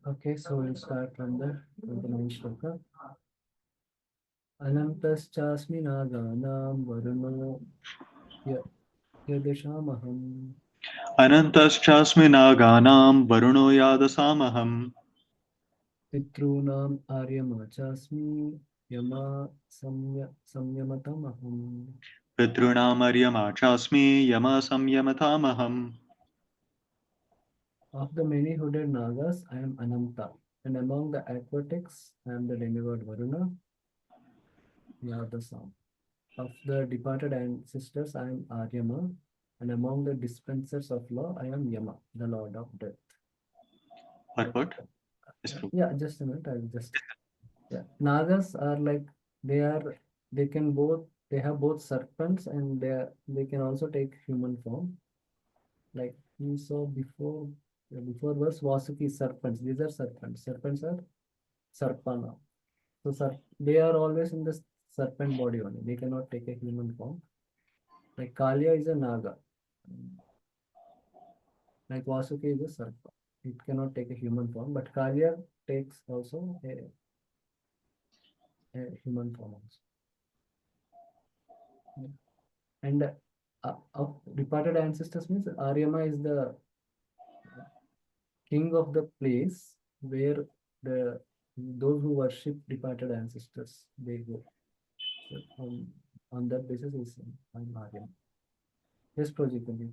Okay, so we'll start from the 29th shloka. Anantaschasmi naganam varuno yadeshamaham Anantaschasmi naganam varuno yadasamaham. pitrunam aryamachasmi yama samyamatamaham. Pitrunamaryamachasmi yama samyamatamaham. Of the many hooded Nagas, I am Ananta, and among the aquatics, I am the demigod Varuna, Yadasam. Of the departed ancestors, I am Aryama, and among the dispensers of law, I am Yama, the lord of death. What? Yes, Prabhu. Yeah, just a minute. I'll just. Yeah, Nagas are like they are. They can both. They have both serpents, and they can also take human form. Like we saw before. Before was Vasuki serpents. These are serpents. Serpents are Sarpana. So they are always in the serpent body only. They cannot take a human form. Like Kalia is a Naga. Like Vasuki is a Sarpa. It cannot take a human form, but Kalia takes also a human form also. And of departed ancestors means Aryama is the king of the place where the those who worship departed ancestors they go. So on that basis is Aryama. Yes, project can be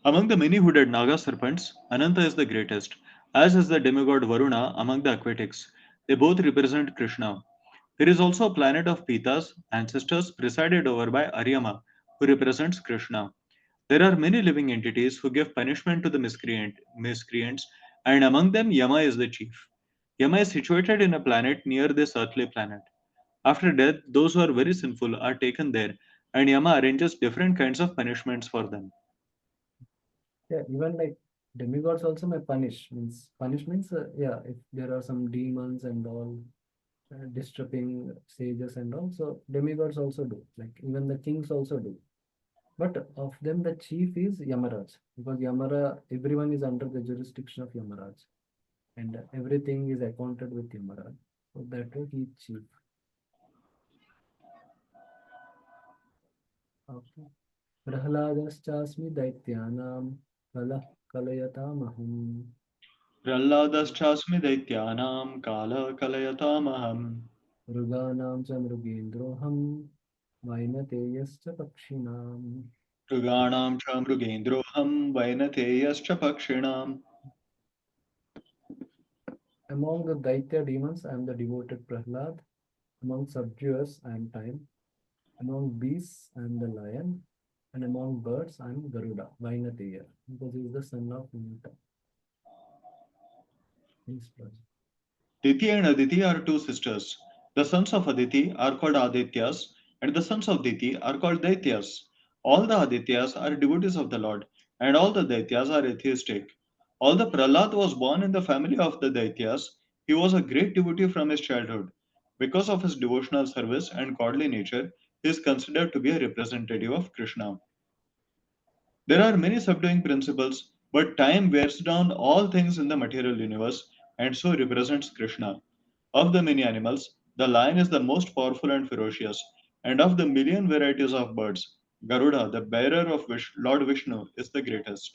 Among the many hooded Naga serpents, Ananta is the greatest, as is the demigod Varuna among the aquatics. They both represent Krishna. There is also a planet of Pitas, ancestors, presided over by Aryama, who represents Krishna. There are many living entities who give punishment to the miscreants, and among them Yama is the chief. Yama is situated in a planet near this earthly planet. After death, those who are very sinful are taken there, and Yama arranges different kinds of punishments for them. yeah, even like demigods also may punish. Means punish means yeah, if there are some demons and all disturbing sages and all, so demigods also do. Like even the kings also do. But of them, the chief is Yamaraj because Yamara, everyone is under the jurisdiction of Yamaraj, and everything is accounted with Yamaraj. So that way he is chief. Okay. Prahlaadaschasmi daityanam kalah kalayatamaham. Prahladashchasmi daityanam kala kalayatamaham. Mruganam cha mrugendroham vainateyascha pakshinam. Mruganam cha mrugendroham vainateyascha pakshinam. Among the Daitya demons, I am the devoted Prahlad. Among subduers, I am time. Among beasts, I am the lion. And among birds, I am Garuda, Vainateya, because he is the son of Vinita. His project. Diti and Aditi are two sisters. The sons of Aditi are called Adityas, and the sons of Diti are called Daityas. All the Adityas are devotees of the Lord, and all the Daityas are atheistic. Although Prahlad was born in the family of the Daityas, he was a great devotee from his childhood. Because of his devotional service and godly nature, he is considered to be a representative of Krishna. There are many subduing principles, but time wears down all things in the material universe and so represents Krishna. Of the many animals, the lion is the most powerful and ferocious, and of the million varieties of birds, Garuda, the bearer of Lord Vishnu, is the greatest.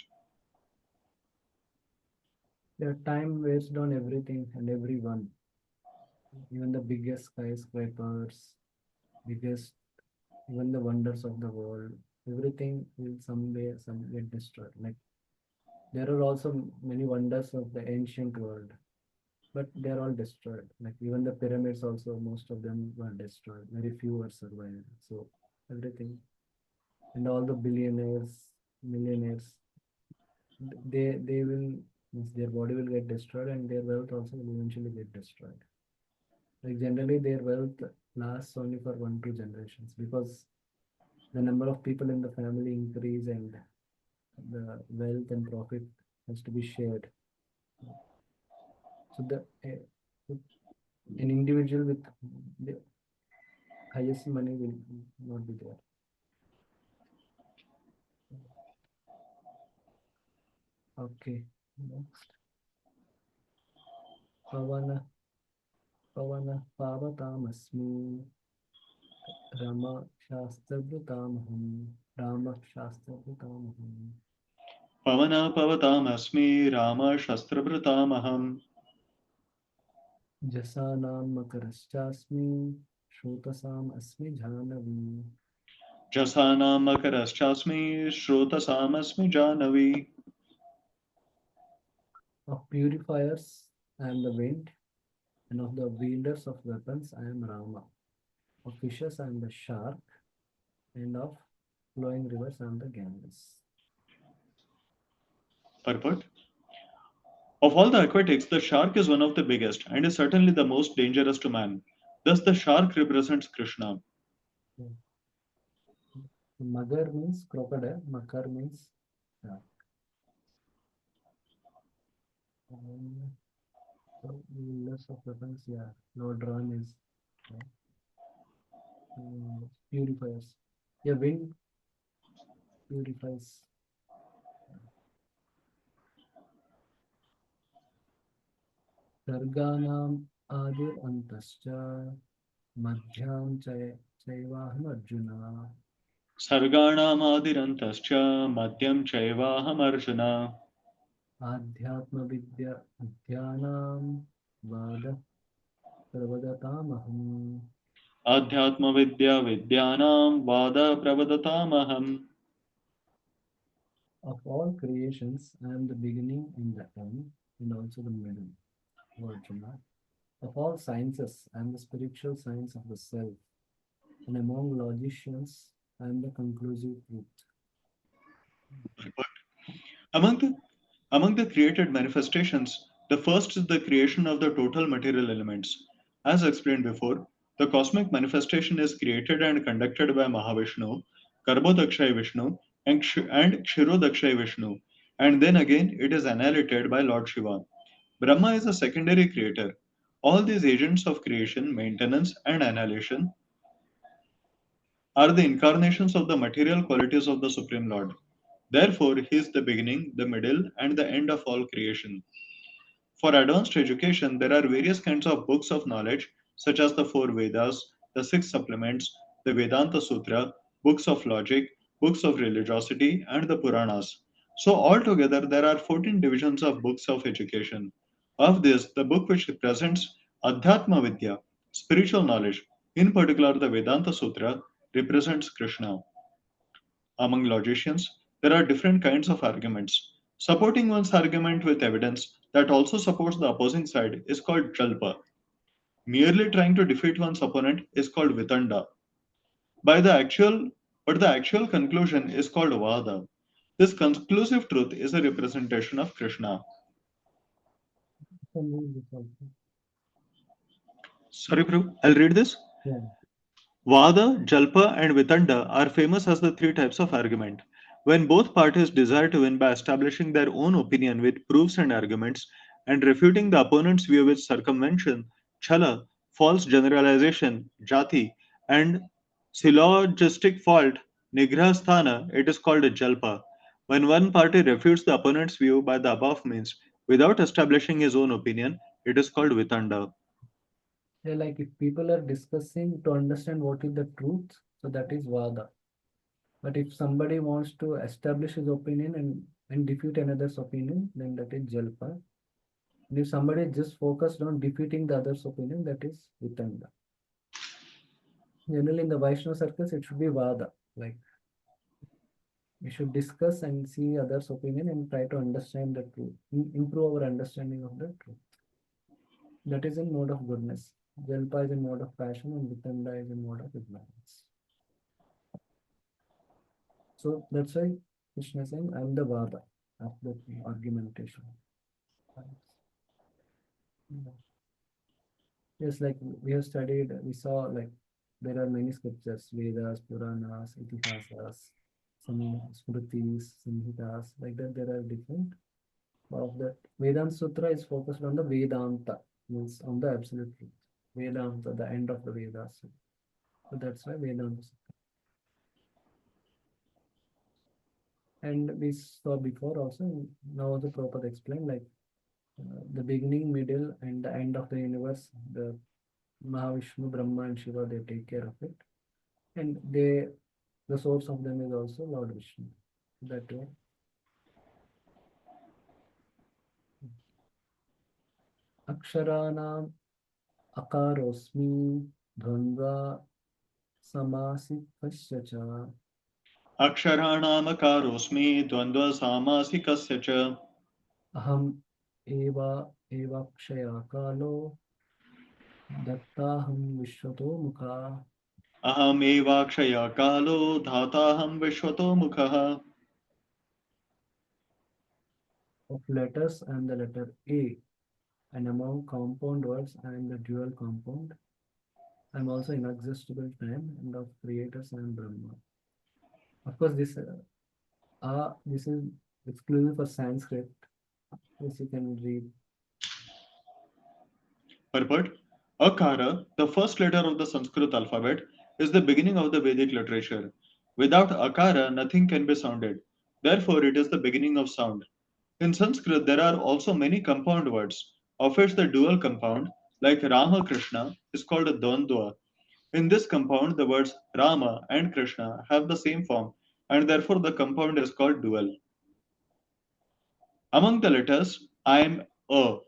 Their time wastes on everything and everyone, even the biggest skyscrapers, biggest, even the wonders of the world. Everything will someday some get destroyed. Like there are also many wonders of the ancient world, but they are all destroyed. Like even the pyramids also, most of them were destroyed. Very few were survived. So everything and all the billionaires, millionaires, they will means their body will get destroyed and their wealth also will eventually get destroyed. Like generally their wealth lasts only for 1 2 generations because the number of people in the family increase and The wealth and profit has to be shared. So an individual with the highest money will not be there. Okay. Next. Pavana Pavana Pavatamasmi Rama Shastravutamaham Rama Shastravutamaham Pavana pavatam Rama shastrabhritamaham. Jasanam Makaraschasmi Shrotasam Asmi Jhanavi Jasanam makaraschasmi shrotasam janavi. Of purifiers I am the wind, and of the wielders of weapons I am Rama. Of fishes I am the shark, and of flowing rivers I am the Ganges. Purport. Of all the aquatics, the shark is one of the biggest and is certainly the most dangerous to man. Thus, the shark represents Krishna. Yeah. Magar means crocodile, Makar means shark. And wielders of weapons, yeah. Lord Ram is yeah. Purifiers. Yeah, wind purifies. Sarganam Adir Antascha Madhyam Chaivaham Arjuna Sarganamadirantascha madhyam chaivaham arjuna. Adhyatma Vidya Adhyanam Vada Pravadatamaham. Adhyatma vidya vidyanam vada pravadatamaham. Of all creations, I am the beginning and the end, and also the middle. O Arjuna. Of all sciences, I am the spiritual science of the self, and among logicians, I am the conclusive truth. Among the Among the created manifestations, the first is the creation of the total material elements. As explained before, the cosmic manifestation is created and conducted by Mahavishnu, Garbhodakshay Vishnu, and Kshirodakshay Vishnu, and then again it is annihilated by Lord Shiva. Brahma is a secondary creator. All these agents of creation, maintenance, and annihilation are the incarnations of the material qualities of the Supreme Lord. Therefore, he is the beginning, the middle, and the end of all creation. For advanced education, there are various kinds of books of knowledge, such as the four Vedas, the six supplements, the Vedanta Sutra, books of logic, books of religiosity, and the Puranas. So, altogether, there are 14 divisions of books of education. Of this, the book which represents Adhyatma Vidya, spiritual knowledge, in particular the Vedanta Sutra, represents Krishna. Among logicians, there are different kinds of arguments. Supporting one's argument with evidence that also supports the opposing side is called jalpa. Merely trying to defeat one's opponent is called vitanda. By the actual, but the actual conclusion is called vada. This conclusive truth is a representation of Krishna. Can read this also. Sorry, Prabhu, I'll read this. Yeah. Vada, Jalpa, and Vitanda are famous as the three types of argument. When both parties desire to win by establishing their own opinion with proofs and arguments and refuting the opponent's view with circumvention, chala, false generalization, jati, and syllogistic fault, nigrahasthana, it is called a Jalpa. When one party refutes the opponent's view by the above means without establishing his own opinion, it is called Vitanda. Yeah, like if people are discussing to understand what is the truth, so that is Vada. But if somebody wants to establish his opinion and defeat another's opinion, then that is Jalpa. And if somebody is just focused on defeating the other's opinion, that is Vitanda. Generally, in the Vaishnava circles, it should be Vada. Like we should discuss and see others' opinion and try to understand the truth, improve our understanding of the truth. That is in mode of goodness. Jalpa is in mode of passion, and Vitanda is in mode of ignorance. So that's why Krishna is saying, I'm the Vada of the argumentation. Yes, like we have studied, we saw like there are many scriptures, Vedas, Puranas, Itihasas, some smritis, samhitas, like that. There are different. Of that, Vedanta Sutra is focused on the Vedanta, means on the absolute truth. Vedanta, the end of the Vedas. So that's why Vedanta Sutra. And we saw before also, now the Prabhupada explained like the beginning, middle, and the end of the universe, the Mahavishnu, Brahma, and Shiva, they take care of it. And the source of them is also Lord Vishnu. That way. Aksharanam akarosmi dvandva समासिकस्य च अक्षराणामकारोऽस्मि द्वन्द्वसामासिकस्य च अहम् एव एवाक्षया कालो दत्ताहं विश्वतो मुखा. अहमेवाक्षयः कालो धाताहं विश्वतो मुखः. Of letters I am the letter A, and among compound words I am the dual compound. I am also inexhaustible time, and of creators I am Brahma. Of course, this is exclusive for Sanskrit. This you can read. Purport: Akara, the first letter of the Sanskrit alphabet, is the beginning of the Vedic literature. Without Akara, nothing can be sounded. Therefore, it is the beginning of sound. In Sanskrit, there are also many compound words, of which the dual compound, like Rama Krishna, is called a Dvandva. In this compound, the words Rama and Krishna have the same form, and therefore the compound is called dual. Among the letters, I am A.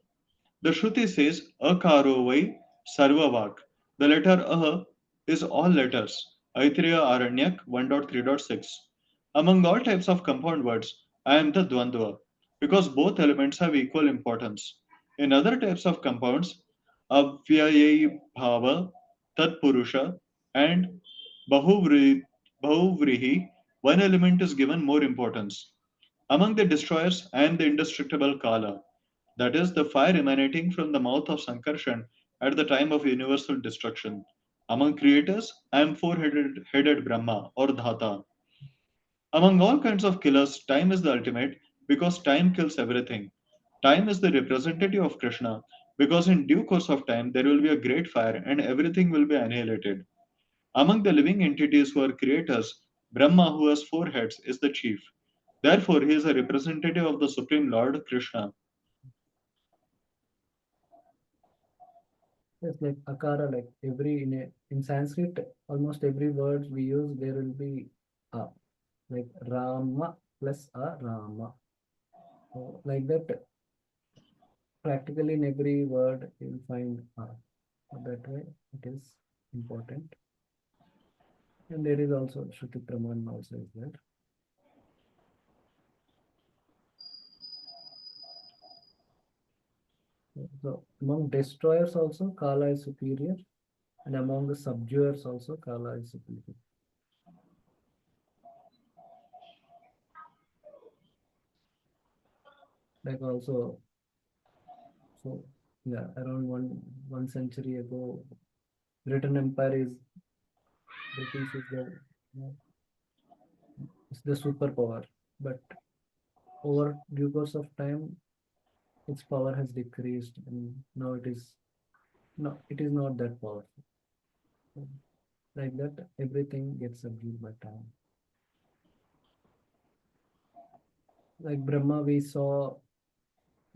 The Shruti says Akaro Vai Sarvavak. The letter A is all letters. Aitreya Aranyak 1.3.6. Among all types of compound words, I am the Dvandva because both elements have equal importance. In other types of compounds, Avyayai Bhava, Tatpurusha, and Bahuvrihi, one element is given more importance. Among the destroyers, I am the indestructible Kala, that is, the fire emanating from the mouth of Sankarshan at the time of universal destruction. Among creators, I am four-headed Brahma or Dhata. Among all kinds of killers, time is the ultimate because time kills everything. Time is the representative of Krishna because in due course of time there will be a great fire and everything will be annihilated. Among the living entities who are creators, Brahma, who has four heads, is the chief. Therefore, he is a representative of the Supreme Lord Krishna. It's like akara, like every in Sanskrit, almost every word we use there will be a, like Rama plus a Rama. So like that, practically in every word you'll find a. So that way it is important. And there is also Shruti Praman also is there. So among destroyers also Kala is superior, and among the subduers also Kala is superior. Like also, so yeah, around one century ago, Britain Empire is British is the superpower, but over due course of time, its power has decreased, and now it is not that powerful. Like that, everything gets subdued by time. Like Brahma, we saw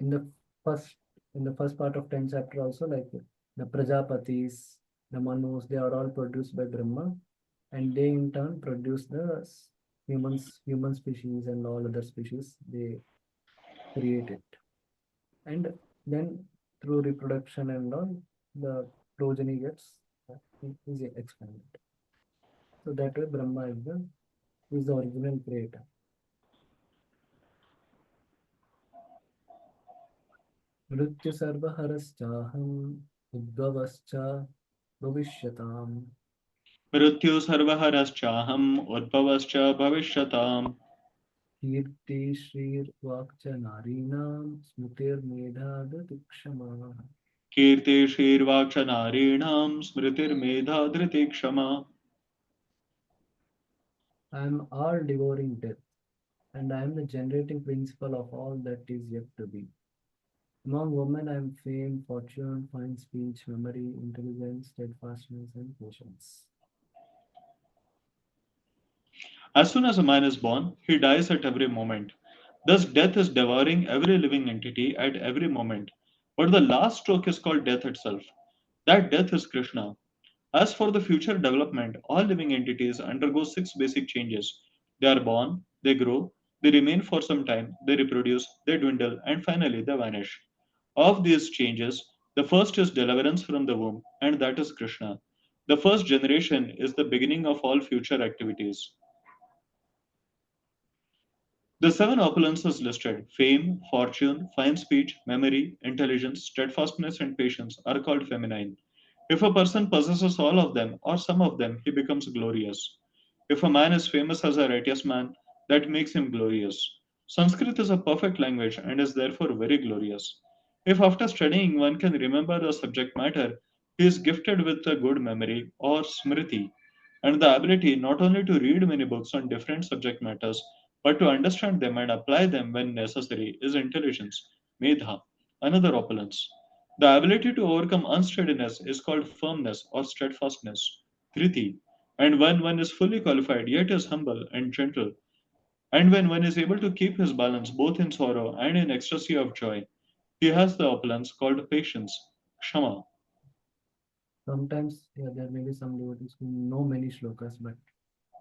in the first in the first part of 10th chapter also, like the Prajapatis, the Manus, they are all produced by Brahma, and they in turn produce the human species and all other species. They create it, and then through reproduction and all, the progeny gets is expanded. So that way, Brahma is the original creator. मृत्यु सर्वहरश्चाहम् उद्भवश्च भविष्यताम् मृत्यु सर्वहरश्चाहम् उद्भवश्च भविष्यताम् कीर्ति श्रीर्वाक् च नारीणां स्मृतिर्मेधा क्षमा. कीर्तिशीर्वाक्ष नारीणां स्मृतिर्मेधा धृतिः क्षमा. I am all devouring death, and I am the generating principle of all that is yet to be. Among women, I am fame, fortune, fine speech, memory, intelligence, steadfastness, and patience. As soon as a man is born, he dies at every moment. Thus, death is devouring every living entity at every moment. But the last stroke is called death itself. That death is Krishna. As for the future development, all living entities undergo six basic changes. They are born, they grow, they remain for some time, they reproduce, they dwindle, and finally they vanish. Of these changes, the first is deliverance from the womb, and that is Krishna. The first generation is the beginning of all future activities. The seven opulences listed fame, fortune, fine speech, memory, intelligence, steadfastness, and patience are called feminine. If a person possesses all of them or some of them, he becomes glorious. If a man is famous as a righteous man, that makes him glorious. Sanskrit is a perfect language and is therefore very glorious. If after studying one can remember the subject matter, he is gifted with a good memory or smriti, and the ability not only to read many books on different subject matters, but to understand them and apply them when necessary is intelligence, medha, another opulence. The ability to overcome unsteadiness is called firmness or steadfastness, Kriti. And when one is fully qualified yet is humble and gentle, and when one is able to keep his balance both in sorrow and in ecstasy of joy, he has the opulence called patience, Kshama. Sometimes there may be some devotees who know many shlokas but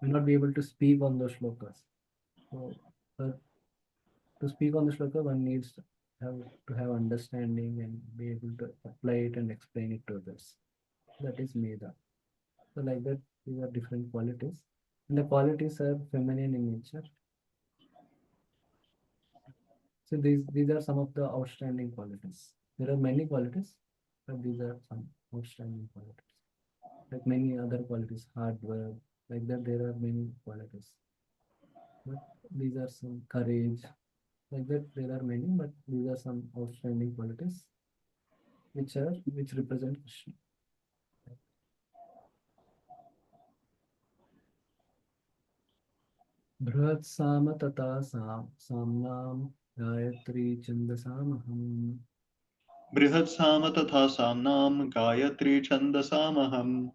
may not be able to speak on those shlokas. So, uh, to speak on the shloka, one needs to have understanding and be able to apply it and explain it to others. That is Meda. So, like that, these are different qualities. And the qualities are feminine in nature. So, these are some of the outstanding qualities. There are many qualities, but these are some outstanding qualities. Like many other qualities, hard work, like that, there are many qualities. But these are some courage, like that, there are many, but these are some outstanding qualities which represent Krishna. Bhrad Sama Tata Samnam Gayatri Chandasamaham बृहत्साम तथा साम्नां Gayatri छन्दसामहम्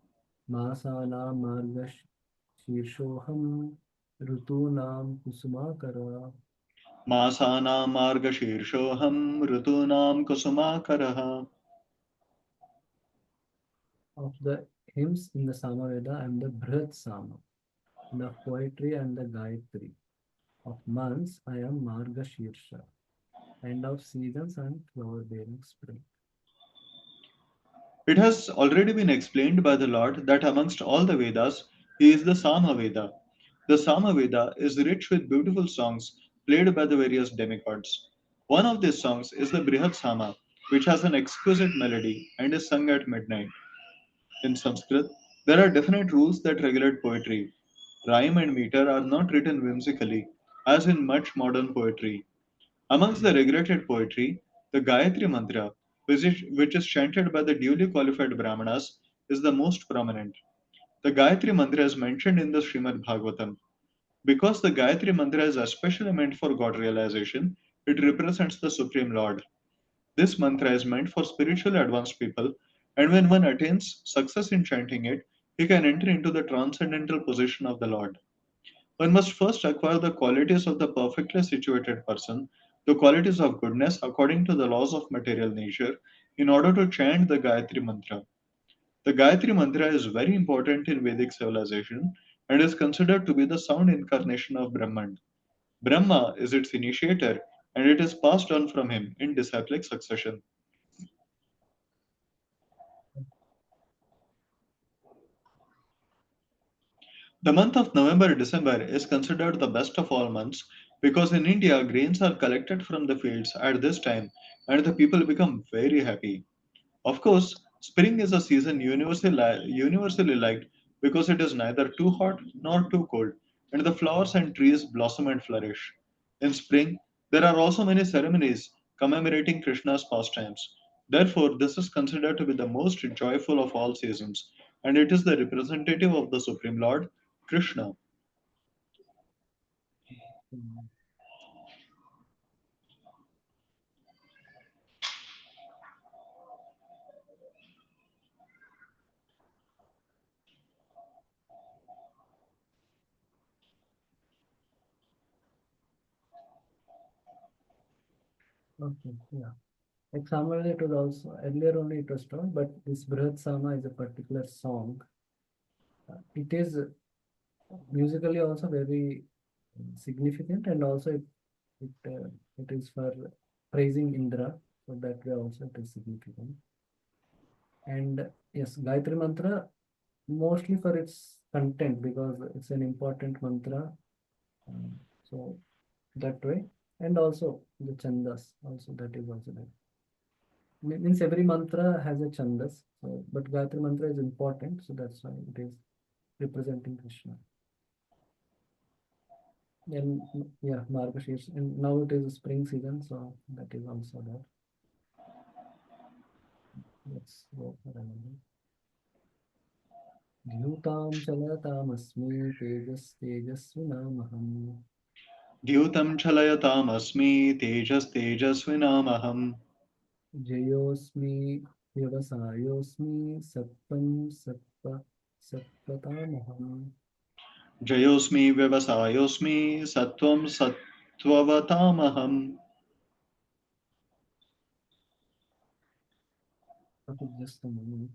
Masanam Marga Shirshoham Rutunam Kusumakara. मासानां मार्गशीर्षोऽहं ऋतूनां कुसुमाकरः. Of the hymns in the Samaveda, I am the Bhrad Sama. And of poetry, I am the Gayatri. Of months, I am Marga Shirsha. And of seasons, I am flower bearing spring. It has already been explained by the Lord that amongst all the Vedas, he is the Samaveda. The Samaveda is rich with beautiful songs played by the various demigods. One of these songs is the Brihat Sama, which has an exquisite melody and is sung at midnight. In Sanskrit, there are definite rules that regulate poetry. Rhyme and meter are not written whimsically, as in much modern poetry. Amongst the regulated poetry, the Gayatri Mantra, which is chanted by the duly qualified Brahmanas, is the most prominent. The Gayatri Mantra is mentioned in the Srimad Bhagavatam. Because the Gayatri Mantra is especially meant for God realization, it represents the Supreme Lord. This mantra is meant for spiritually advanced people, and when one attains success in chanting it, he can enter into the transcendental position of the Lord. One must first acquire the qualities of the perfectly situated person, the qualities of goodness according to the laws of material nature, in order to chant the Gayatri Mantra. The Gayatri Mantra is very important in Vedic civilization and is considered to be the sound incarnation of Brahman. Brahma is its initiator and it is passed on from him in disciplic succession. The month of November December is considered the best of all months because in India grains are collected from the fields at this time and the people become very happy. Of course, spring is a season universally liked because it is neither too hot nor too cold, and the flowers and trees blossom and flourish. In spring, there are also many ceremonies commemorating Krishna's pastimes. Therefore, this is considered to be the most joyful of all seasons, and it is the representative of the Supreme Lord, Krishna. Mm. Okay, yeah. Like Samaveda, it was also earlier only it was told, but this Brihat Sama is a particular song. It is musically also very significant, and also it is for praising Indra, so that way also it is significant. And yes, Gayatri Mantra mostly for its content because it's an important mantra. So that way, and also the chandas also that is also there. Means every mantra has a chandas, so but Gayatri Mantra is important, so that's why it is representing Krishna. And yeah, Margashirs, and now it is spring season, so that is also there. Let's go for another. द्यूतां चलतामस्मि तेजस्तेजस्विनामहम् द्यूतं चलयतामस्मि तेजस्तेजस्विनामहम् जयोऽस्मि व्यवसायोऽस्मि सत्त्वं सत्त्वतामहम् जयोऽस्मि व्यवसायोऽस्मि सत्त्वं सत्त्ववतामहम् Okay, just a moment.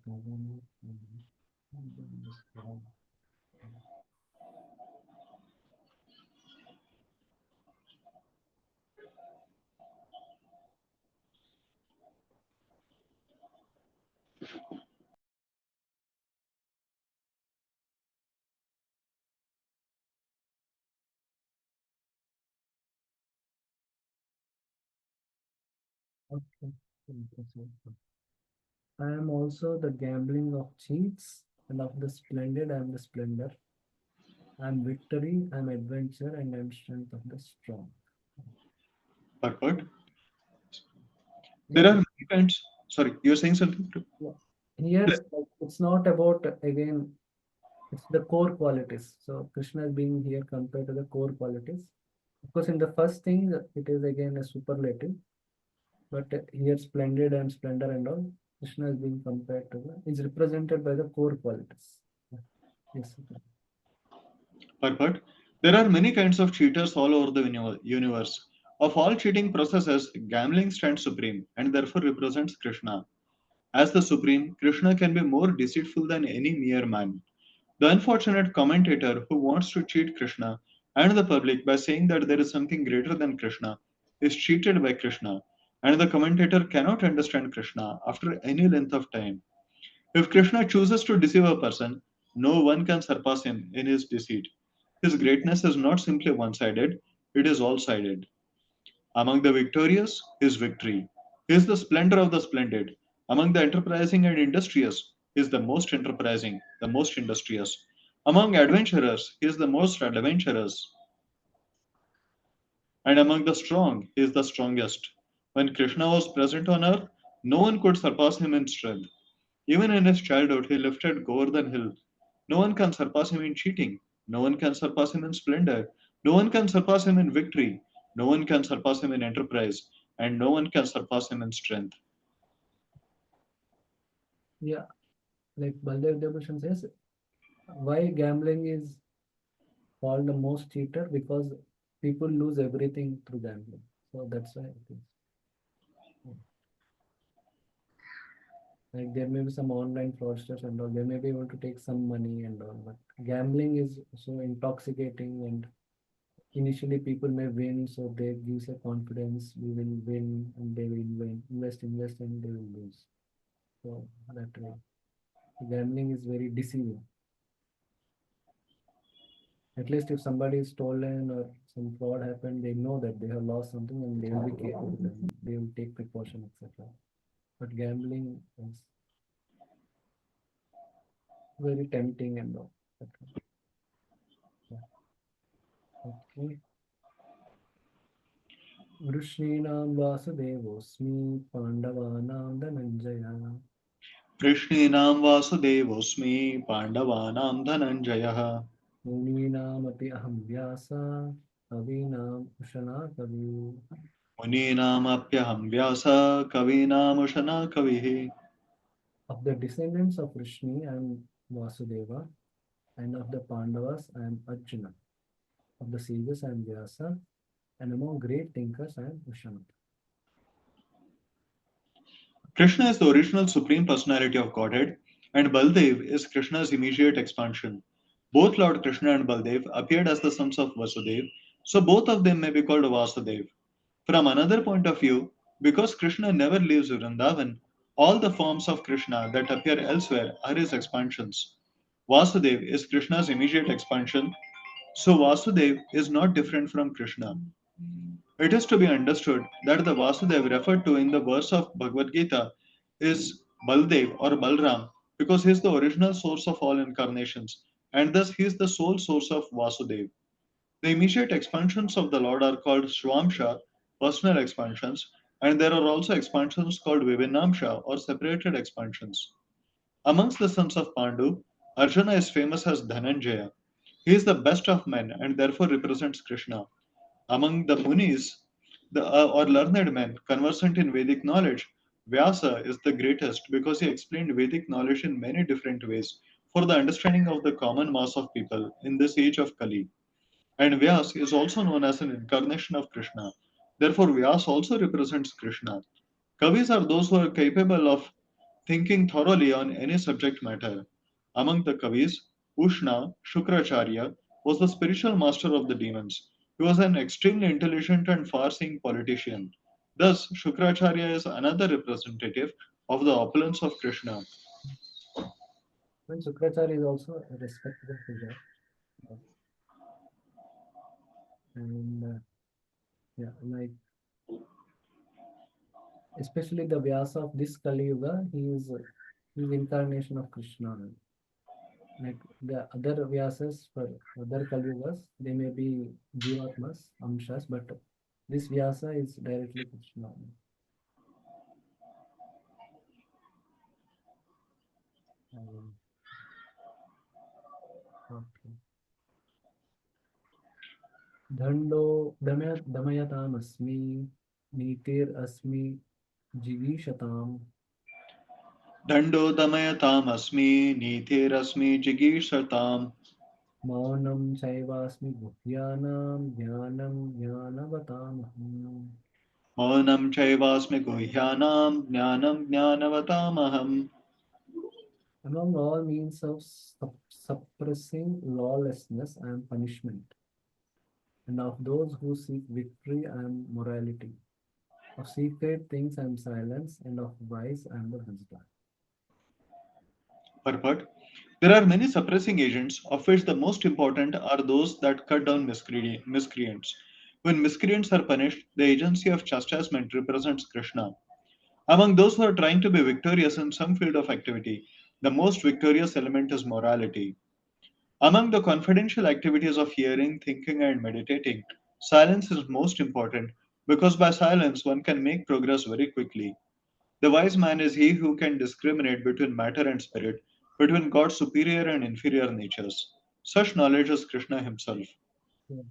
Okay. I am also the gambling of cheats and of the splendid I am the splendor. I am victory, I am adventure, and I am strength of the strong. Purport. There Yeah, are many kinds. Sorry, you're saying something? yeah. Here, like, it's not about again, it's the core qualities. So Krishna is being here compared to the core qualities. Of course, in the first thing, it is again a superlative, but here splendid and splendor and all, Krishna is being compared to the, is represented by the core qualities. Yeah. Yes. Okay. Purport. There are many kinds of cheaters all over the universe. Of all cheating processes, gambling stands supreme and therefore represents Krishna. As the supreme, Krishna can be more deceitful than any mere man. The unfortunate commentator who wants to cheat Krishna and the public by saying that there is something greater than Krishna is cheated by Krishna, and the commentator cannot understand Krishna after any length of time. If Krishna chooses to deceive a person, no one can surpass him in his deceit. His greatness is not simply one sided, it is all sided. Among the victorious, his victory. He is the splendor of the splendid. Among the enterprising and industrious, he is the most enterprising, the most industrious. Among adventurers, he is the most adventurous. And among the strong, he is the strongest. When Krishna was present on earth, no one could surpass him in strength. Even in his childhood, he lifted Govardhan Hill. No one can surpass him in cheating. No one can surpass him in splendor. No one can surpass him in victory. No one can surpass him in enterprise. And no one can surpass him in strength. Yeah, like Baldev Devbhushan says, why gambling is called the most cheater because people lose everything through gambling. So that's why it is. Like there may be some online fraudsters and all. They may be able to take some money and all, but gambling is so intoxicating. And initially, people may win, so they gives a confidence. We will win, and they will win. Invest, and they will lose. So that way, gambling is very deceiving. At least if somebody is stolen or some fraud happened, they know that they have lost something and they will be careful and they will take precaution, etc. But gambling is very tempting and all. Yeah. Okay. वृष्णीनां वासुदेवोऽस्मि पाण्डवानां धनञ्जयः कृष्णीनां वासुदेवोऽस्मि पाण्डवानां धनञ्जयः मुनीनामपि अहं व्यासः Kavinam Ushana Kavi. मुनीनामप्यहं व्यास कवीनामुशना कविः. Of the descendants of Rishni, I am Vasudeva, and of the Pandavas, I am Arjuna. Of the sages, I am Vyasa, and among great thinkers, I am Ushana. Krishna is the original supreme personality of Godhead, and Baldev is Krishna's immediate expansion. Both Lord Krishna and Baldev appeared as the sons of Vasudev, so both of them may be called Vasudev. From another point of view, because Krishna never leaves Vrindavan, all the forms of Krishna that appear elsewhere are his expansions. Vasudev is Krishna's immediate expansion, so Vasudev is not different from Krishna. It is to be understood that the Vasudev referred to in the verse of Bhagavad Gita is Baldev or Balram because he is the original source of all incarnations and thus he is the sole source of Vasudev. The immediate expansions of the Lord are called Swamsha, personal expansions, and there are also expansions called Vivinamsha or separated expansions. Amongst the sons of Pandu, Arjuna is famous as Dhananjaya. He is the best of men and therefore represents Krishna. Among the Munis, or learned men conversant in Vedic knowledge, Vyasa is the greatest because he explained Vedic knowledge in many different ways for the understanding of the common mass of people in this age of Kali. And Vyas is also known as an incarnation of Krishna. Therefore, Vyas also represents Krishna. Kavis are those who are capable of thinking thoroughly on any subject matter. Among the Kavis, Ushna Shukracharya was the spiritual master of the demons. He was an extremely intelligent and far seeing politician. Thus, Shukracharya is another representative of the opulence of Krishna. When Sukracharya is also a respectable figure, and yeah, like especially the Vyasa of this Kali Yuga, he is incarnation of Krishna. Like the other Vyasas for other Kali Yugas, they may be Jivatmas, Amshas, but this Vyasa is directly Krishna. Um, okay. Dhando Damayatam Asmi, Nitir Asmi, Jigishatam, दण्डोदमयतामस्मि नीतिरस्मि जिगीषताम् Maunam Chaivasmi Guhyanam, Jnanam Jnanavatam. मौनं चैवास्मि गुह्यानां ज्ञानं ज्ञानवतामहम्. Among all means of suppressing lawlessness and punishment, and of those who seek victory and morality, of secret things and silence, and of wise and the wisdom. Purport. There are many suppressing agents, of which the most important are those that cut down miscreants. When miscreants are punished, the agency of chastisement represents Krishna. Among those who are trying to be victorious in some field of activity, the most victorious element is morality. Among the confidential activities of hearing, thinking, and meditating, silence is most important because by silence one can make progress very quickly. The wise man is he who can discriminate between matter and spirit, between God's superior and inferior natures. Such knowledge is Krishna himself. Yeah.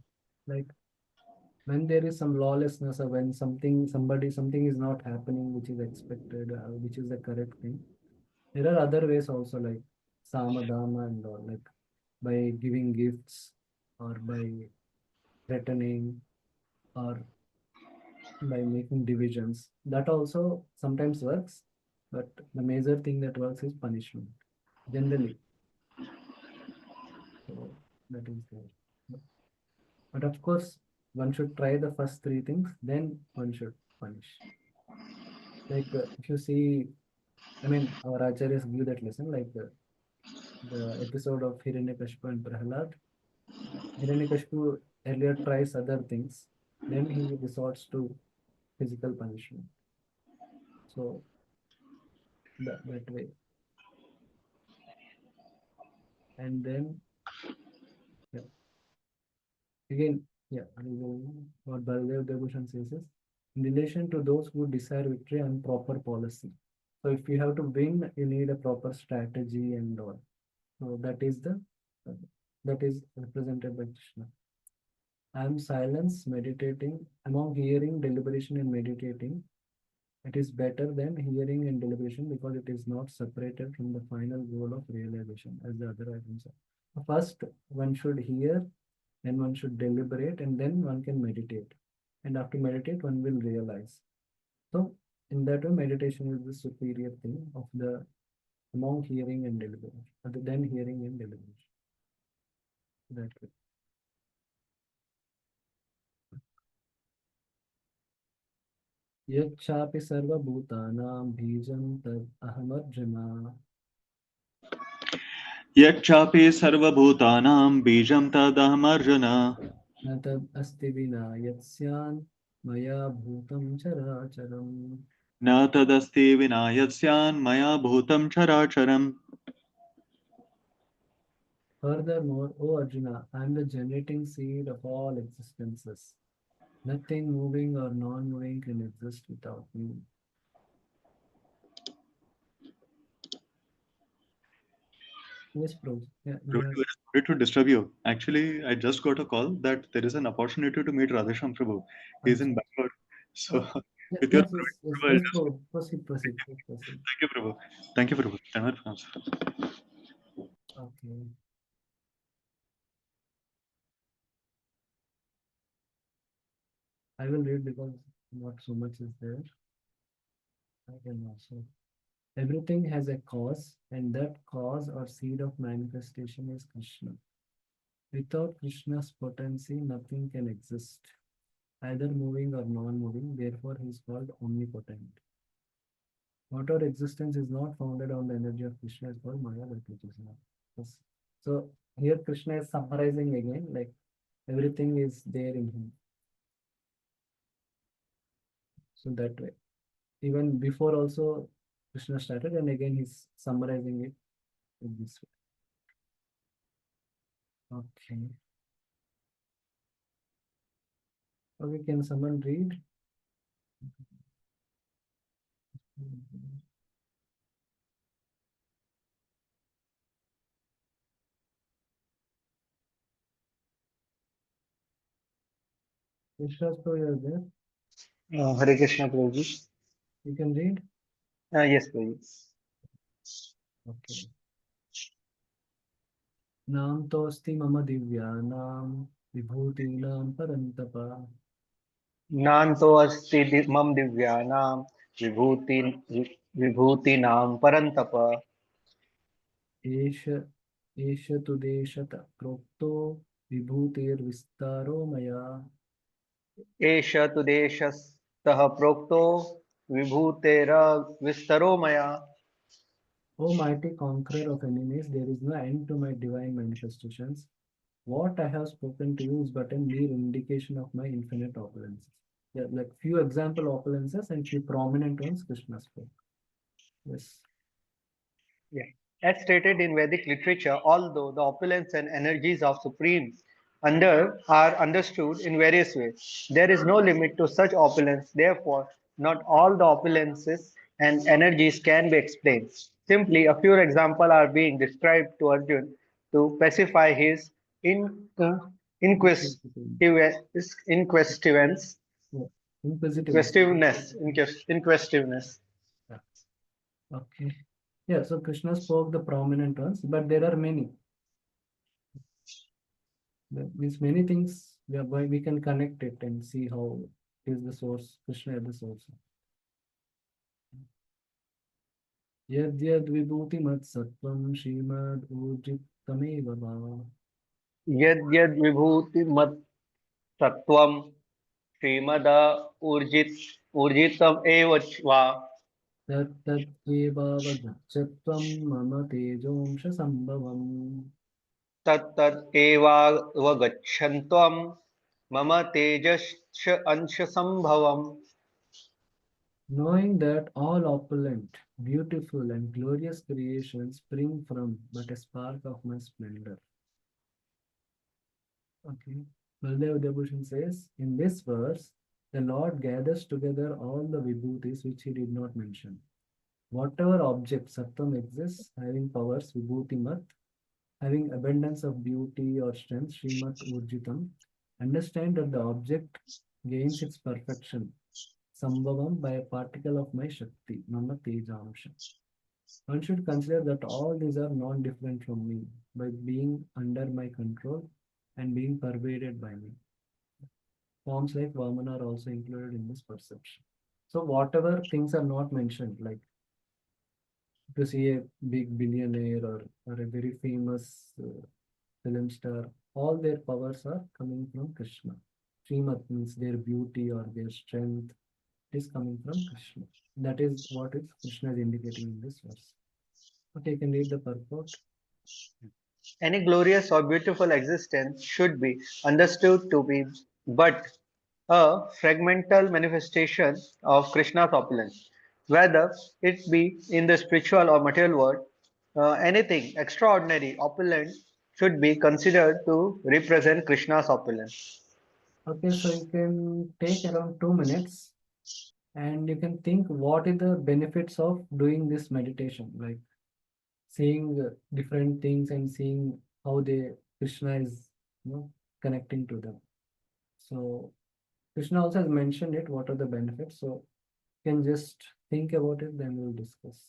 Like when there is some lawlessness or when something is not happening which is expected, which is the correct thing. There are other ways also like samadhana and all, like by giving gifts or by threatening or by making divisions. That also sometimes works, but the major thing that works is punishment generally. So that is there. But of course, one should try the first three things, then one should punish. Like if you see, I mean, our acharyas give that lesson, like the episode of Hiranyakashipu and Prahlad. Hiranyakashipu earlier tries other things, then he resorts to physical punishment. So that way. And then, yeah, again, yeah, what Baladev Debushan says is, in relation to those who desire victory and proper policy. So if you have to win, you need a proper strategy and all. So that is represented by Krishna. I am silence, meditating, among hearing, deliberation, and meditating. It is better than hearing and deliberation because it is not separated from the final goal of realization as the other items are. First, one should hear, then one should deliberate, and then one can meditate. And after meditate, one will realize. So, in that way, meditation is the superior thing of the among hearing and deliberation, other than hearing and deliberation. That way. यच्चापि सर्वभूतानां बीजं तद् अहमर्जुन यच्चापि सर्वभूतानां बीजं तदहमर्जुन न तद् अस्ति विना यत् स्यान् मया भूतं चराचरम्. न तदस्ति विना यस्यान् मया भूतं चराचरम्. Furthermore, O Arjuna, I am the generating seed of all existences. Nothing moving or non-moving can exist without me. Yes, Prabhu. Yeah, you Prabhu, have. sorry to disturb you. Actually, I just got a call that there is an opportunity to meet Radhesham Prabhu. He's in Acha. Bangalore. So, Oh, yeah, with your yes, yes, permission, yes, Prabhu, I'll yes, just. Prabhu. Proceed, proceed, please proceed. Thank you, Prabhu. Thank you, Prabhu. Dhanwad, Prabhu. Okay. I will read because not so much is there. I can also. Everything has a cause, and that cause or seed of manifestation is Krishna. Without Krishna's potency, nothing can exist, either moving or non-moving. Therefore, he is called omnipotent. Whatever existence is not founded on the energy of Krishna is called Maya, that which is not. Yes. So here Krishna is summarizing again, like everything is there in him. So that way. Even before also Krishna started, and again he's summarizing it in this way. Okay. Okay, can someone read? Krishna's story is there. Hare Krishna Prabhuji. You can read? Yes, Prabhuji. Okay. नाम तोस्ति मम दिव्यानां विभूतीनां परन्तप नान्तो अस्ति मम दिव्यानां विभूति विभूतीनां परन्तप एष एष तु देशत प्रोक्तो विभूतिर्विस्तारो मया. एष तु देशतः प्रोक्तो विभूतेरविस्तरो मया. O mighty conqueror of enemies, there is no end to my divine manifestations. What I have spoken to you is but a mere indication of my infinite opulences. Yeah, like few example opulences and few prominent ones Krishna spoke. Yes. Yeah. As stated in Vedic literature, although the opulence and energies of Supreme under are understood in various ways, there is no limit to such opulence. Therefore, not all the opulences and energies can be explained. Simply, a few examples are being described to Arjun to pacify his in, Inquisitive. inquisitiveness, Yeah. Inquisitiveness. inquisitiveness. Yeah. Okay. Yeah, so Krishna spoke the prominent ones, but there are many. That means many things we can connect it and see how is the source, Krishna is the source. Yad yad vibhuti mat sattvam shrimad ujit tameva va. यद् यद् विभूतिमत् सत्त्वं श्रीमद ऊर्जितम् एव वा Tat tat evava gachatvam mama tejomsha sambhavam. तत्तत् एवावगच्छन्त्वं मम तेजश्च अंशसम्भवम्. Knowing that all opulent, beautiful, and glorious creations spring from but a spark of my splendor. Okay. Baldev Debushan says, in this verse, the Lord gathers together all the vibhutis which he did not mention. Whatever object Sattvam exists, having powers, Vibhuti Mat, having abundance of beauty or strength, Srimat Urjitam, Understand that the object gains its perfection, sambhavam, by a particle of my Shakti, Mama Tejamsha. One should consider that all these are non-different from me by being under my control and being pervaded by me. Forms like Vamana are also included in this perception. So whatever things are not mentioned, like to see a big billionaire or a very famous film star, all their powers are coming from Krishna. Srimat means their beauty or their strength is coming from Krishna. That is what is Krishna is indicating in this verse. Okay, you can read the purport. Any glorious or beautiful existence should be understood to be but a fragmental manifestation of Krishna's opulence. Whether it be in the spiritual or material world, anything extraordinary, opulent should be considered to represent Krishna's opulence. Okay, so you can take around 2 minutes and you can think what is the benefits of doing this meditation, like seeing different things and seeing how they Krishna is, connecting to them. So Krishna also has mentioned it. What are the benefits? So you can just think about it, then we'll discuss.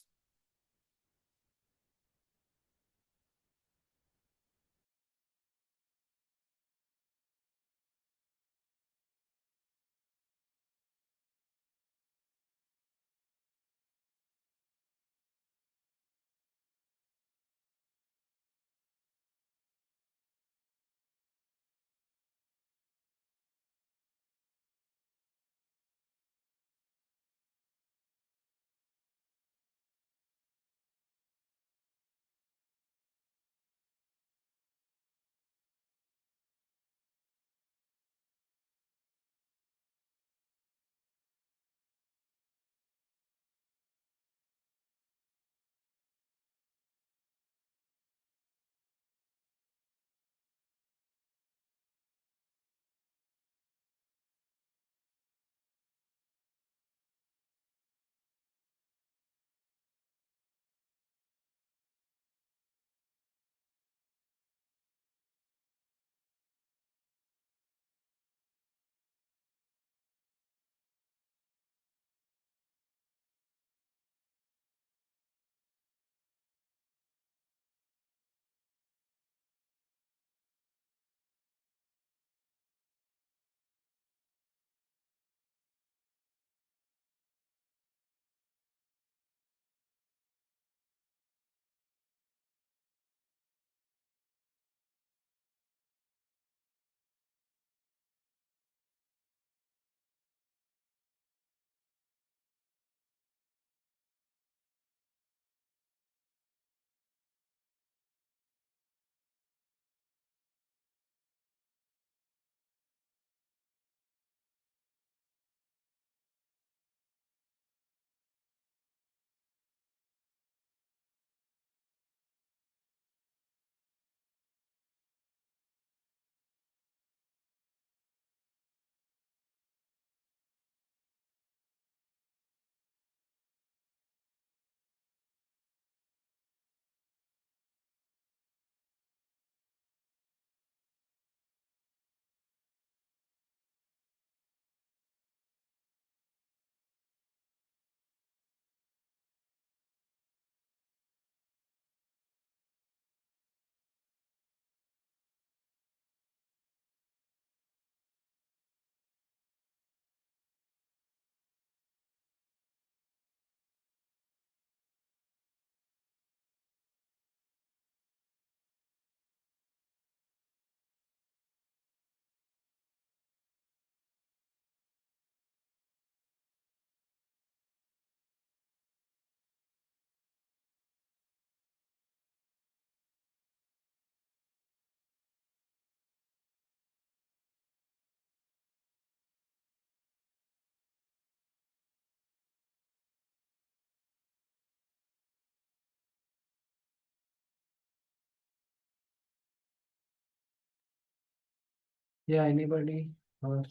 Yeah, anybody? Or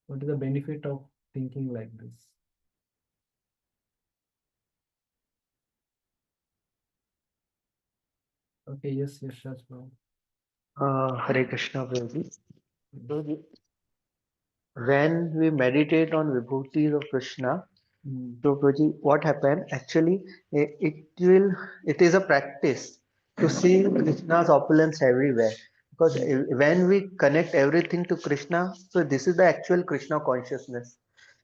what is the benefit of thinking like this? Okay, yes, yes, Raj, bro. Hare Krishna, Prabhuji. Yes. So when we meditate on vibhutis of Krishna, Mm. so Prabhuji, what happened? Actually, it is a practice to see Krishna's opulence everywhere. Because Mm. when we connect everything to Krishna, so this is the actual Krishna consciousness.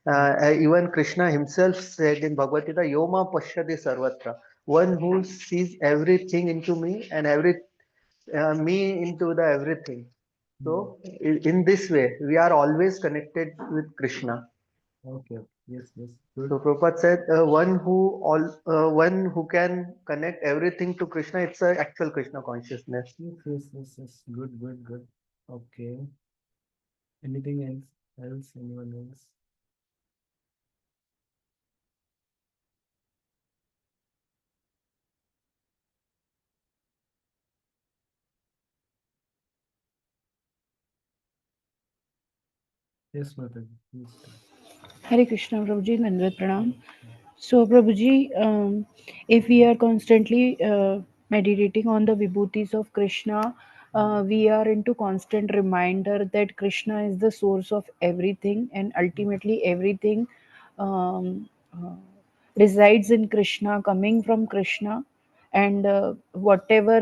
Mm. Even Krishna himself said in Bhagavad Gita, Yoma Pashyati Sarvatra, one who sees everything into me and every me into the everything. Mm. So in this way, we are always connected with Krishna. Okay. Yes. Yes. Good. So Prabhupada said, one who can connect everything to Krishna, it's a actual Krishna consciousness. Yes. Yes. Yes. Yes. Good. Good. Good. Okay. Anything else? Else? Anyone else? Yes, Mataji. Please start. Hare Krishna, Prabhuji, Nandra Pranam. So, Prabhuji, if we are constantly meditating on the vibhutis of Krishna, Mm. we are into constant reminder that Krishna is the source of everything, and ultimately everything um, resides in Krishna, coming from Krishna, and whatever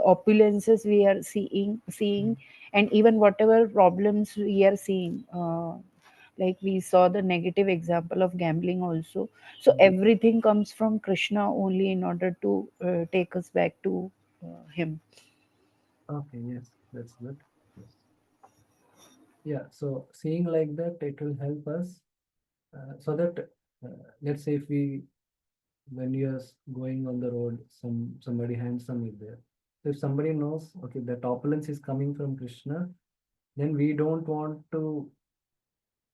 opulences we are seeing, and even whatever problems we are seeing. Like we saw the negative example of gambling also, so Mm. everything comes from Krishna only in order to take us back to him. Okay. Yes. That's good. Yes. Yeah. So seeing like that, it will help us so that let's say if we when you're going on the road, somebody handsome is there. So if somebody knows, okay, that opulence is coming from Krishna, then we don't want to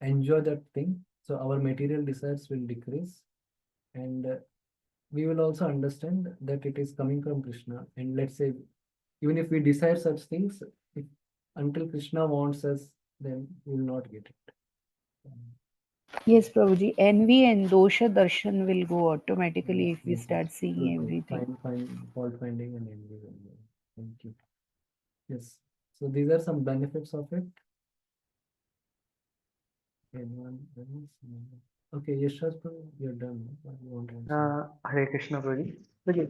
enjoy that thing. So our material desires will decrease, and we will also understand that it is coming from Krishna. And let's say, even if we desire such things, if, until Krishna wants us, then we will not get it. Yes, Prabhuji, envy and dosha darshan will go automatically Yes, if we yes, yes. start seeing Good, good. everything. Fault finding and envy. Thank you. Yes. So these are some benefits of it. Anyone else? No. Okay, Yashaspa, you're done. No? What do you want to answer? Hare Krishna Prabhuji. Okay,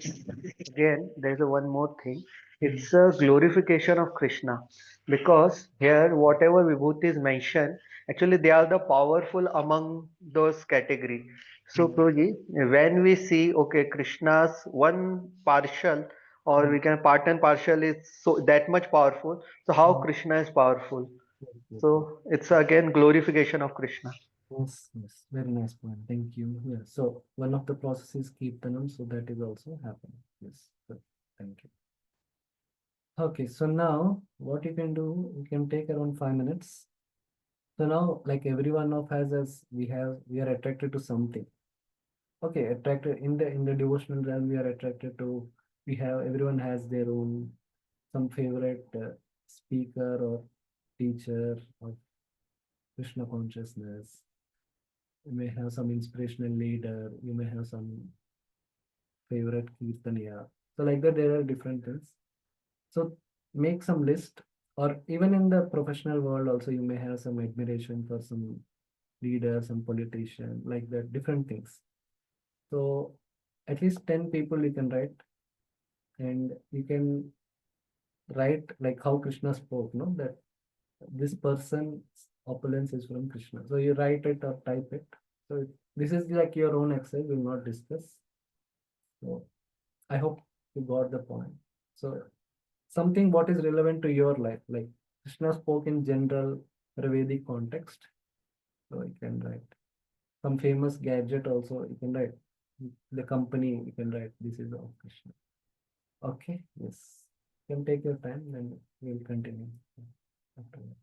again, there's a one more thing. Mm. It's a glorification of Krishna because here, whatever vibhuti is mentioned, actually they are the powerful among those category. So, Mm. Prabhuji, when we see, okay, Krishna's one partial or Mm. we can part and partial is so that much powerful. So, how Mm. Krishna is powerful? Yes, yes, yes. So, it's again glorification of Krishna. Yes, yes. Very nice point. Thank you. Yeah. So one of the processes Kirtanam, so that is also happening. Yes. Good. Thank you. Okay, so now what you can do, you can take around 5 minutes. So now, like every one of us, we are attracted to something. Okay, attracted in the devotional realm, we are attracted to. We have everyone has their own some favorite speaker or teacher of Krishna consciousness. You may have some inspirational leader. You may have some favorite kirtaniya. So like that, there are different things. So make some list, or even in the professional world, also you may have some admiration for some leader, some politician, like that, different things. So at least 10 people you can write, and you can write like how Krishna spoke, no? That this person's opulence is from Krishna. So you write it or type it. So this is like your own exercise, we'll not discuss. So I hope you got the point. So something what is relevant to your life, like Krishna spoke in general Vedic context. So you can write some famous gadget also, you can write the company, you can write this is of Krishna. Okay, yes. You can take your time and we'll continue after that.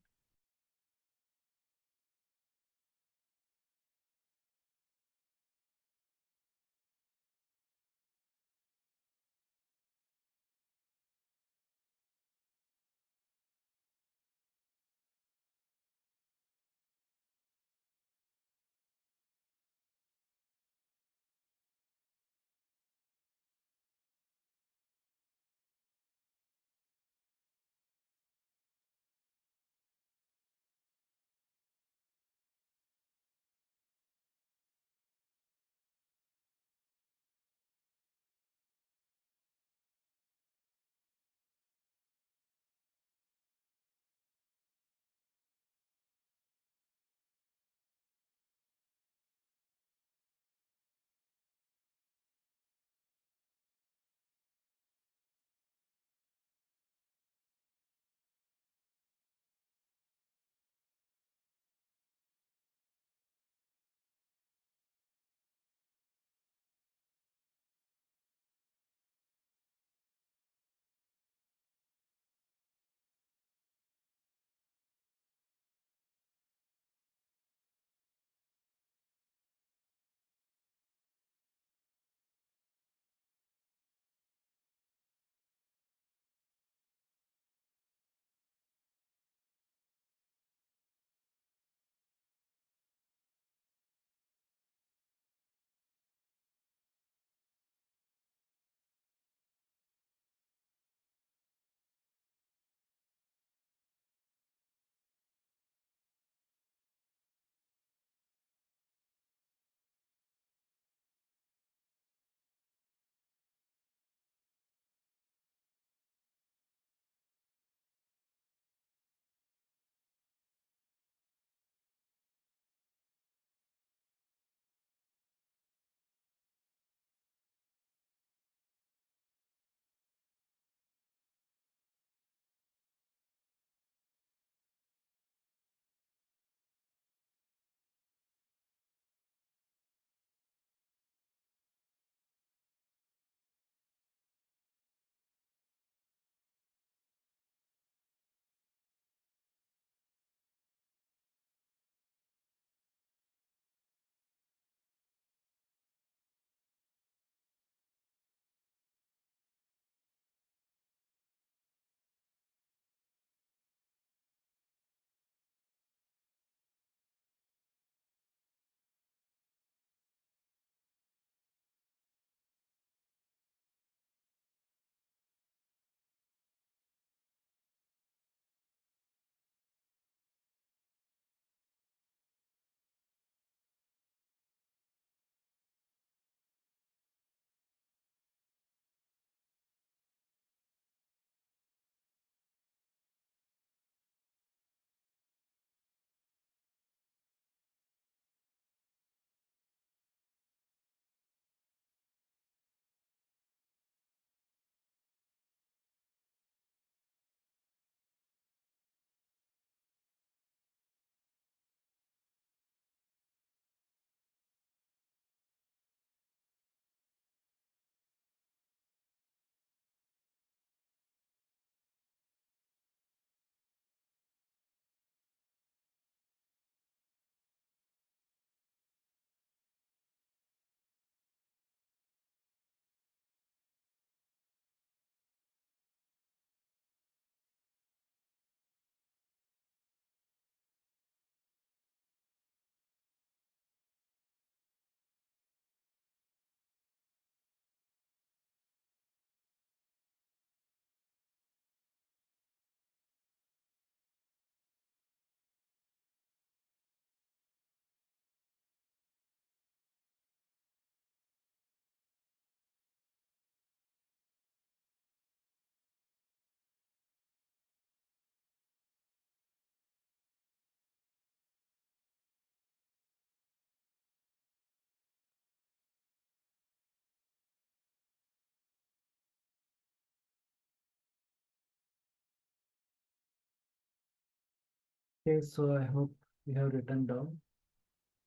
Okay, so I hope you have written down.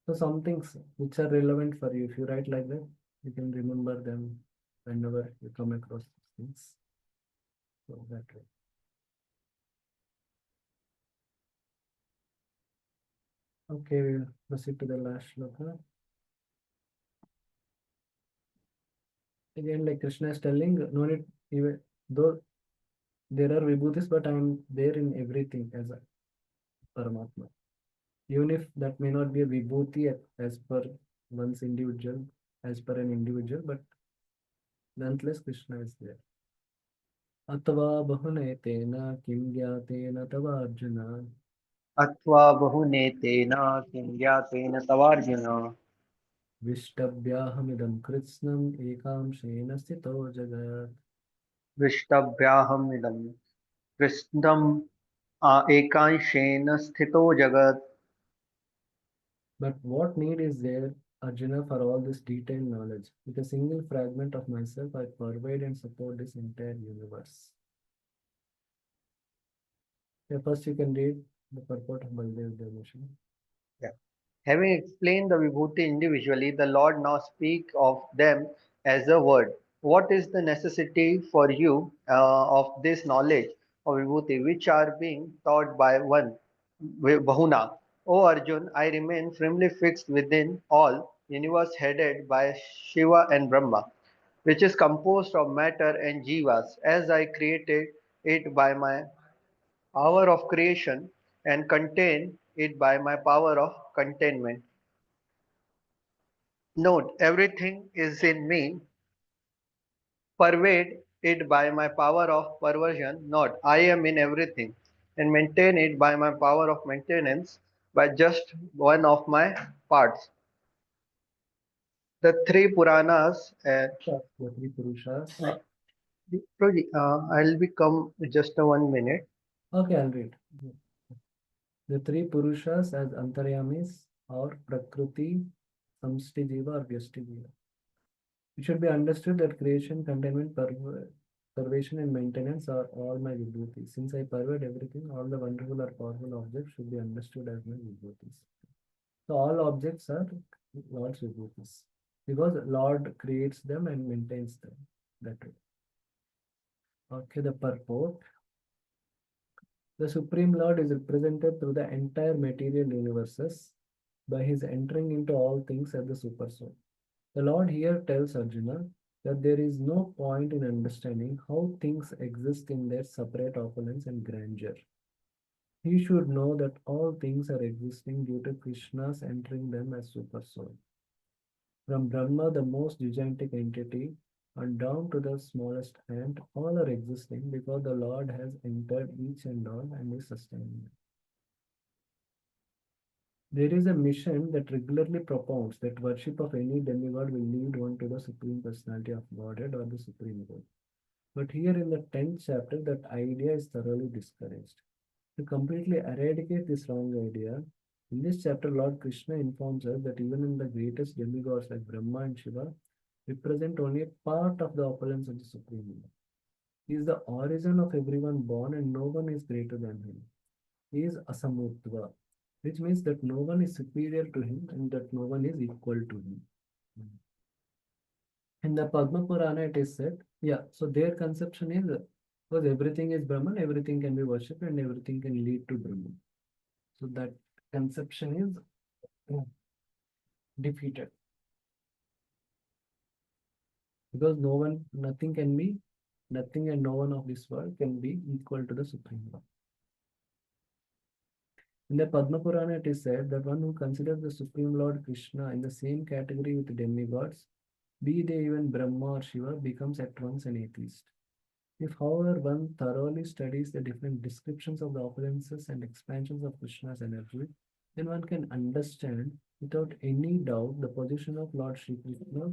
So some things which are relevant for you, if you write like that, you can remember them whenever you come across these things. So that way. Okay, we'll proceed to the last shloka. Again, like Krishna is telling, no need, even though there are vibhutis, but I am there in everything as a Paramatma. Even if that may not be a vibhuti as per one's individual, as per an individual, but nonetheless Krishna is there. अथवा बहुनेतेन किं ज्ञातेन तव अर्जुन अथवा बहुनेतेन किं ज्ञातेन तवार्जुन विष्टभ्याहमिदं कृत्स्नम् एकांशेन स्थितो जगत्. दृष्टव्याहमिदं कृष्णम् एकांशेन स्थितो जगत्. But what need is there, Arjuna, for all this detailed knowledge? With a single fragment of myself, I pervade and support this entire universe. Yeah, first you can read the purport of Baldev Devotion. Yeah. Having explained the vibhuti individually, the Lord now speak of them as a word. What is the necessity for you of this knowledge of vibhuti, which are being taught by one Bahuna? O Arjun, I remain firmly fixed within all universe headed by Shiva and Brahma, which is composed of matter and jivas, as I created it by my power of creation and contain it by my power of containment. Note, everything is in me, pervade it by my power of perversion. Note, I am in everything, and maintain it by my power of maintenance by just one of my parts. The three Puranas, The three Purushas. I'll become just a 1 minute. Okay, I'll read. The three Purushas as Antaryamis or Prakriti, Samshti Jiva or Vyashti Jiva. It should be understood that creation, containment, pervasion, and maintenance are all my vibhutis. Since I pervade everything, all the wonderful or powerful objects should be understood as my vibhutis. So all objects are Lord's vibhutis because Lord creates them and maintains them. That way. Okay, the purport. The Supreme Lord is represented through the entire material universes by his entering into all things as the Super Soul. The Lord here tells Arjuna that there is no point in understanding how things exist in their separate opulence and grandeur. He should know that all things are existing due to Krishna's entering them as Super Soul. From Brahma, the most gigantic entity, and down to the smallest ant, all are existing because the Lord has entered each and all and is sustaining them. There is a mission that regularly propounds that worship of any demigod will lead one to the Supreme Personality of Godhead or the Supreme Good. But here in the 10th chapter, that idea is thoroughly discouraged. To completely eradicate this wrong idea, in this chapter, Lord Krishna informs us that even in the greatest demigods like Brahma and Shiva, represent only a part of the opulence of the Supreme Lord. He is the origin of everyone born, and no one is greater than him. He is Asamurtva, which means that no one is superior to him and that no one is equal to him. In the Padma Purana, it is said, yeah, so their conception is because everything is Brahman, everything can be worshipped and everything can lead to Brahman. So that conception is defeated because no one, nothing can be, nothing and no one of this world can be equal to the Supreme Lord. In the Padma Purana, it is said that one who considers the Supreme Lord Krishna in the same category with demigods, be they even Brahma or Shiva, becomes at once an atheist. If, however, one thoroughly studies the different descriptions of the opulences and expansions of Krishna's energy, then one can understand without any doubt the position of Lord Sri Krishna.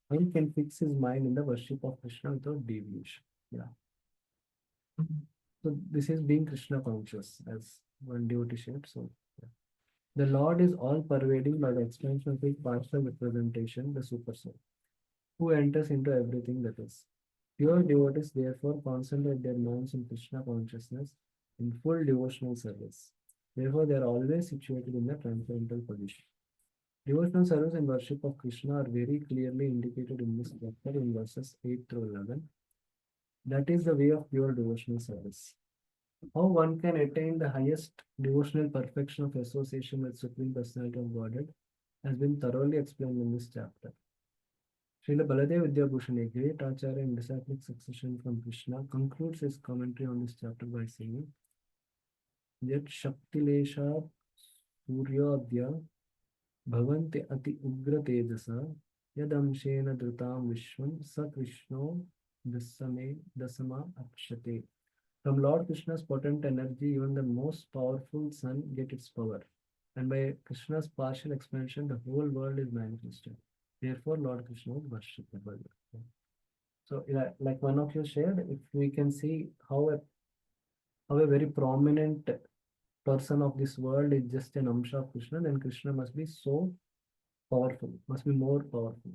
One can fix his mind in the worship of Krishna without deviation. Yeah. So this is being Krishna conscious as one devotee shared. So yeah. The Lord is all pervading by the expansion of his partial representation, the Super Soul, who enters into everything that is. Pure devotees therefore concentrate their minds in Krishna consciousness in full devotional service. Therefore, they are always situated in the transcendental position. Devotional service and worship of Krishna are very clearly indicated in this chapter in verses 8 through 11. That is the way of pure devotional service. How one can attain the highest devotional perfection of association with Supreme Personality of Godhead has been thoroughly explained in this chapter. Srila Baladev Vidyabhushan, a great Acharya in disciplic succession from Krishna, concludes his commentary on this chapter by saying, Yat Shaktilesha Suryodya Bhavanti Ati Ugra Tejasa Yadamshena Dhrutam Vishwam Sa Krishno Dasama Akshate. From Lord Krishna's potent energy, even the most powerful sun gets its power. And by Krishna's partial expansion, the whole world is manifested. Therefore, Lord Krishna is worshipable. So, like one of you shared, if we can see how a very prominent person of this world is just an Amsha of Krishna, then Krishna must be so powerful, must be more powerful.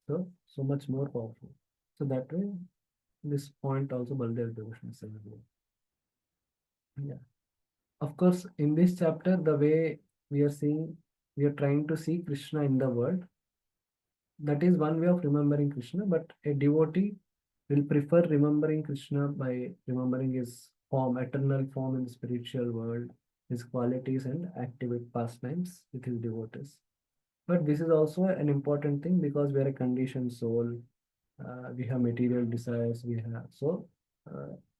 So much more powerful. So that way, this point also Baldev devotion is celebrated. Yeah. Of course, in this chapter, the way we are seeing, we are trying to see Krishna in the world. That is one way of remembering Krishna, but a devotee will prefer remembering Krishna by remembering his form, eternal form in the spiritual world, his qualities and active pastimes with his devotees. But this is also an important thing because we are a conditioned soul. We have material desires. We have so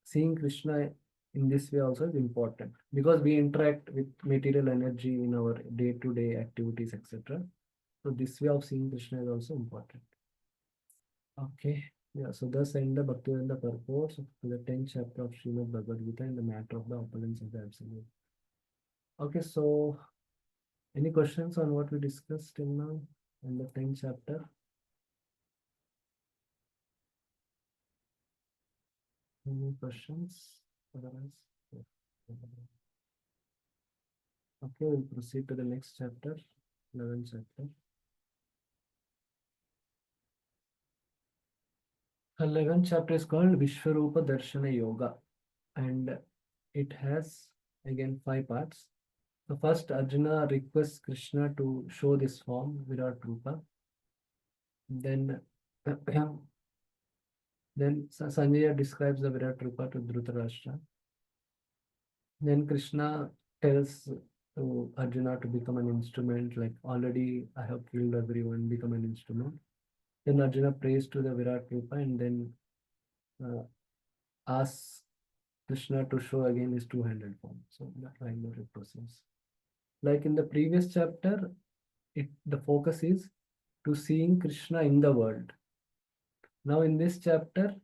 seeing Krishna in this way also is important because we interact with material energy in our day-to-day activities, etc. So this way of seeing Krishna is also important. Okay. Yeah, so thus end the Bhaktivedanta purpose to the 10th chapter of Srimad Bhagavad Gita in the matter of the opulence of the Absolute. Okay, so any questions on what we discussed till now in the 10th chapter? Any questions? Otherwise, yeah. Okay, we'll proceed to the next chapter, 11th chapter. 11th chapter is called Vishwarupa Darshana Yoga, and it has again 5 parts. So first, Arjuna requests Krishna to show this form, Virat Rupa. Then, then Sanjaya describes the Virat Rupa to Dhritarashtra. Then Krishna tells to Arjuna to become an instrument, like already I have killed everyone, become an instrument. Then Arjuna prays to the Virat Rupa and then uh, asks Krishna to show again his two-handed form. So that kind of it proceeds. Like in the previous chapter, the focus is to seeing Krishna in the world. Now in this chapter,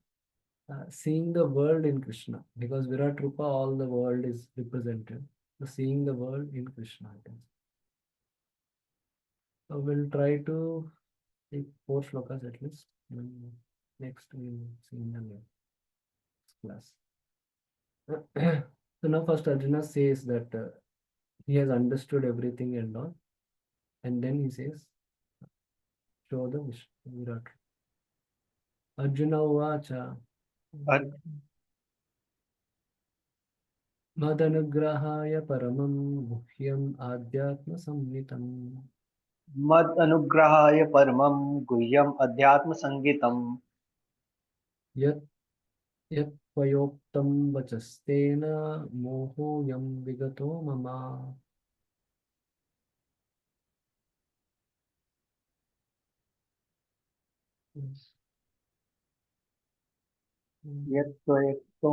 seeing the world in Krishna, because Virat Rupa, all the world is represented. So seeing the world in Krishna. So we'll try to take 4 shlokas at least. And next we'll see in the next class. So now first Arjuna says that he has understood everything and all. And then he says, show the Virat. Arjuna Uvacha. Ar- Madanugrahaya paramam guhyam adhyatma samhitam मद अनुग्रहाय परमं गुह्यम अध्यात्म संगीतम yat yat payoktam vachastena mohoyam vigato mama. Yes. यत् त्वयक्तो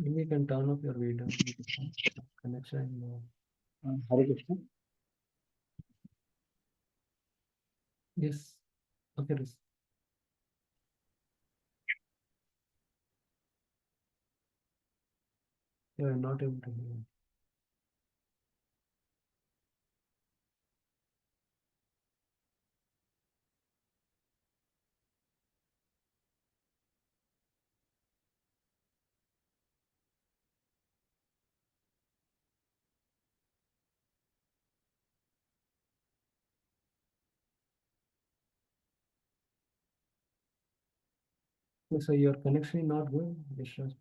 Maybe you can turn off your video connection. Hare Krishna Yes. Okay. You are not able to hear. Okay, so your connection is not good. Vishwas,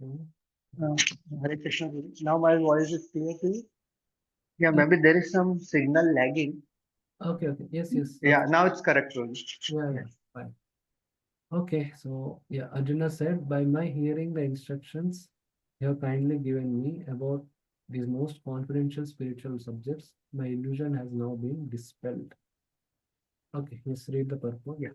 Uh, Hare Krishna. Guru. Now my voice is clear to you? Yeah, Yeah. maybe there is some signal lagging. Okay, okay. Yes, yes. Yeah, Okay. now it's correct, Guru. Yeah, Yeah. yeah. Fine. Okay, so yeah, Arjuna said, by my hearing the instructions you have kindly given me about these most confidential spiritual subjects, my illusion has now been dispelled. Okay, let's read the purport. Yeah.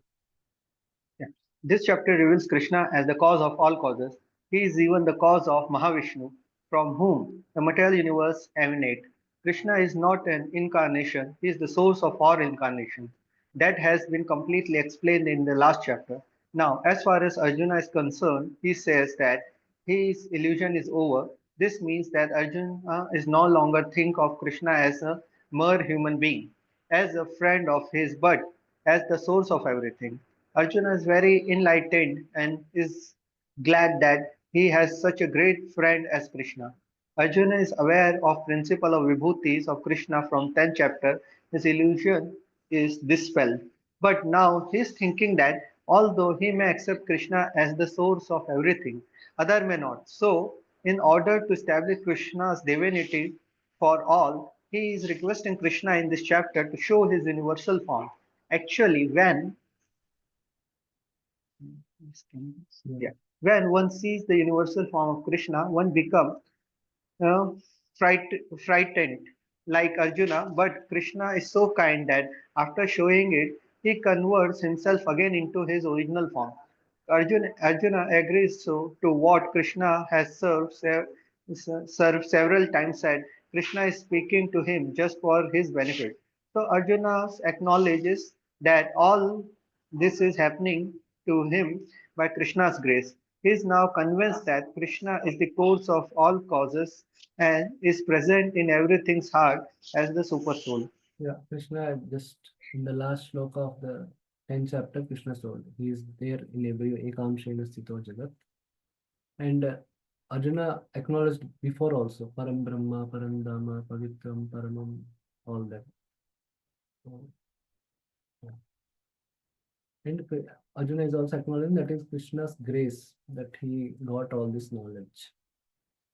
Yeah. This chapter reveals Krishna as the cause of all causes. He is even the cause of Mahavishnu, from whom the material universe emanates. Krishna is not an incarnation, he is the source of all incarnations. That has been completely explained in the last chapter. Now, as far as Arjuna is concerned, he says that his illusion is over. This means that Arjuna is no longer think of Krishna as a mere human being, as a friend of his, but as the source of everything. Arjuna is very enlightened and is glad that he has such a great friend as Krishna. Arjuna is aware of principle of vibhutis of Krishna from 10th chapter. His illusion is dispelled. But now he is thinking that although he may accept Krishna as the source of everything, other may not. So, in order to establish Krishna's divinity for all, he is requesting Krishna in this chapter to show his universal form. Actually, Yeah. yeah, when one sees the universal form of Krishna, one becomes uh, frightened like Arjuna, but Krishna is so kind that after showing it, he converts himself again into his original form. Arjuna agrees to what Krishna has served several times, said Krishna is speaking to him just for his benefit. So Arjuna acknowledges that all this is happening to him by Krishna's grace. He is now convinced that Krishna is the cause of all causes and is present in everything's heart as the super soul. Yeah, Krishna just in the last shloka of the 10th chapter, Krishna told he is there in every ekam shena sthito jagat. And Arjuna acknowledged before also Param Brahma, Param Dhamma, Pavitram, Paramam, all that. So, yeah. And Arjuna is also acknowledging that is Krishna's grace that he got all this knowledge.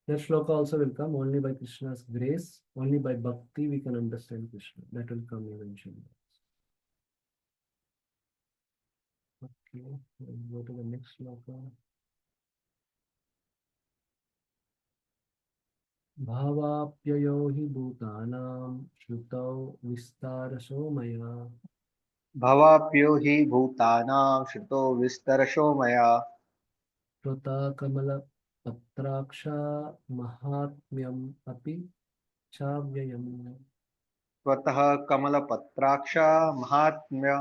That shloka also will come only by Krishna's grace, only by bhakti we can understand Krishna. That will come eventually. Okay, let's go to the next shloka. भावाप्ययो हि भूतानां श्रुतौ विस्तारशो मया भवाप्यो हि भूतानां श्रुतो विस्तरशो मया श्रुता कमलपत्राक्षा महात्म्यम् अपि चाव्ययम्. स्वतः कमलपत्राक्षा महात्म्य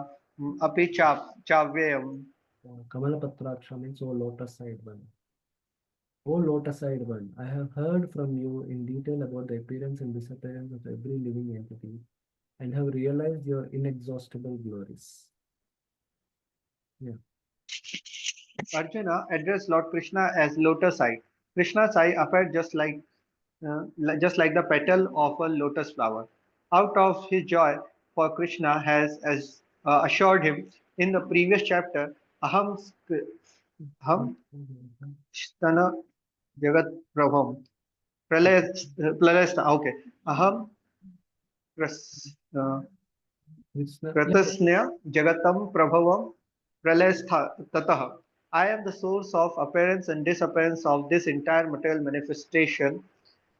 अपि चाव्ययम्. Kamalaptraksha means oh lotus-eyed one. Oh lotus-eyed one, I have heard from you in detail about the appearance and disappearance of every living entity and have realized your inexhaustible glories. Yeah. Arjuna addressed Lord Krishna as lotus eye. Krishna's eye appeared just like the petal of a lotus flower. Out of his joy for Krishna has assured him in the previous chapter, aham stana jagat prabham pralayasta. Okay, aham pras- Krishna, yeah, Pratasnya Jagatam Prabhavam Pralayasthatah. I am the source of appearance and disappearance of this entire material manifestation.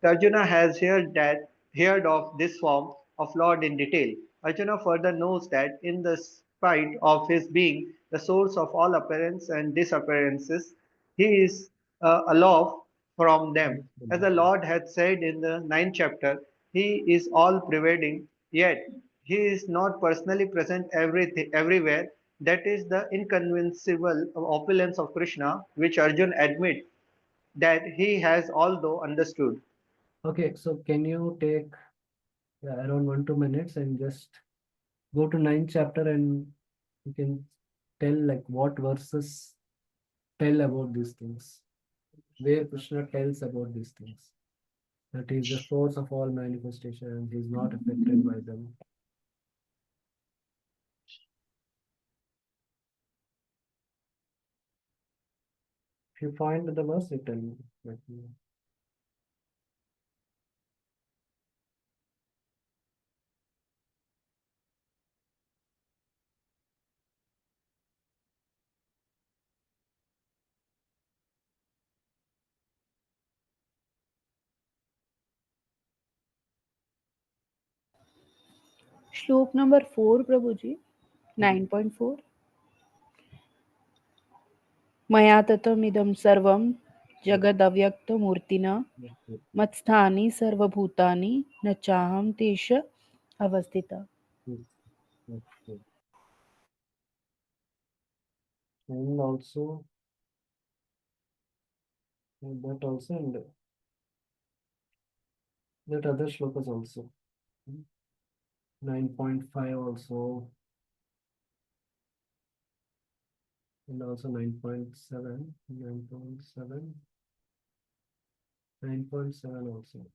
Arjuna has heard of this form of Lord in detail. Arjuna further knows that in the spite of his being the source of all appearance and disappearances, he is aloft from them. As the Lord had said in the ninth chapter, he is all pervading, yet he is not personally present everywhere. That is the inconceivable opulence of Krishna, which Arjuna admits that he has although understood. okay, so can you take around 1 2 minutes and just go to ninth chapter and you can tell like what verses tell about these things, where Krishna tells about these things. That is the source of all manifestation. He is not affected by them. If you find the verse, you tell me. Let me know. Shlok number 4, Prabhuji, 9.4. मया ततमिदं सर्वं जगदव्यक्तमूर्तिना मत्स्थानि सर्वभूतानि न चाहं तेष अवस्थिता. Yes. Okay. And also that also and that other shlokas also. 9.5 also and also 9.7, 9.7, 9.7 also.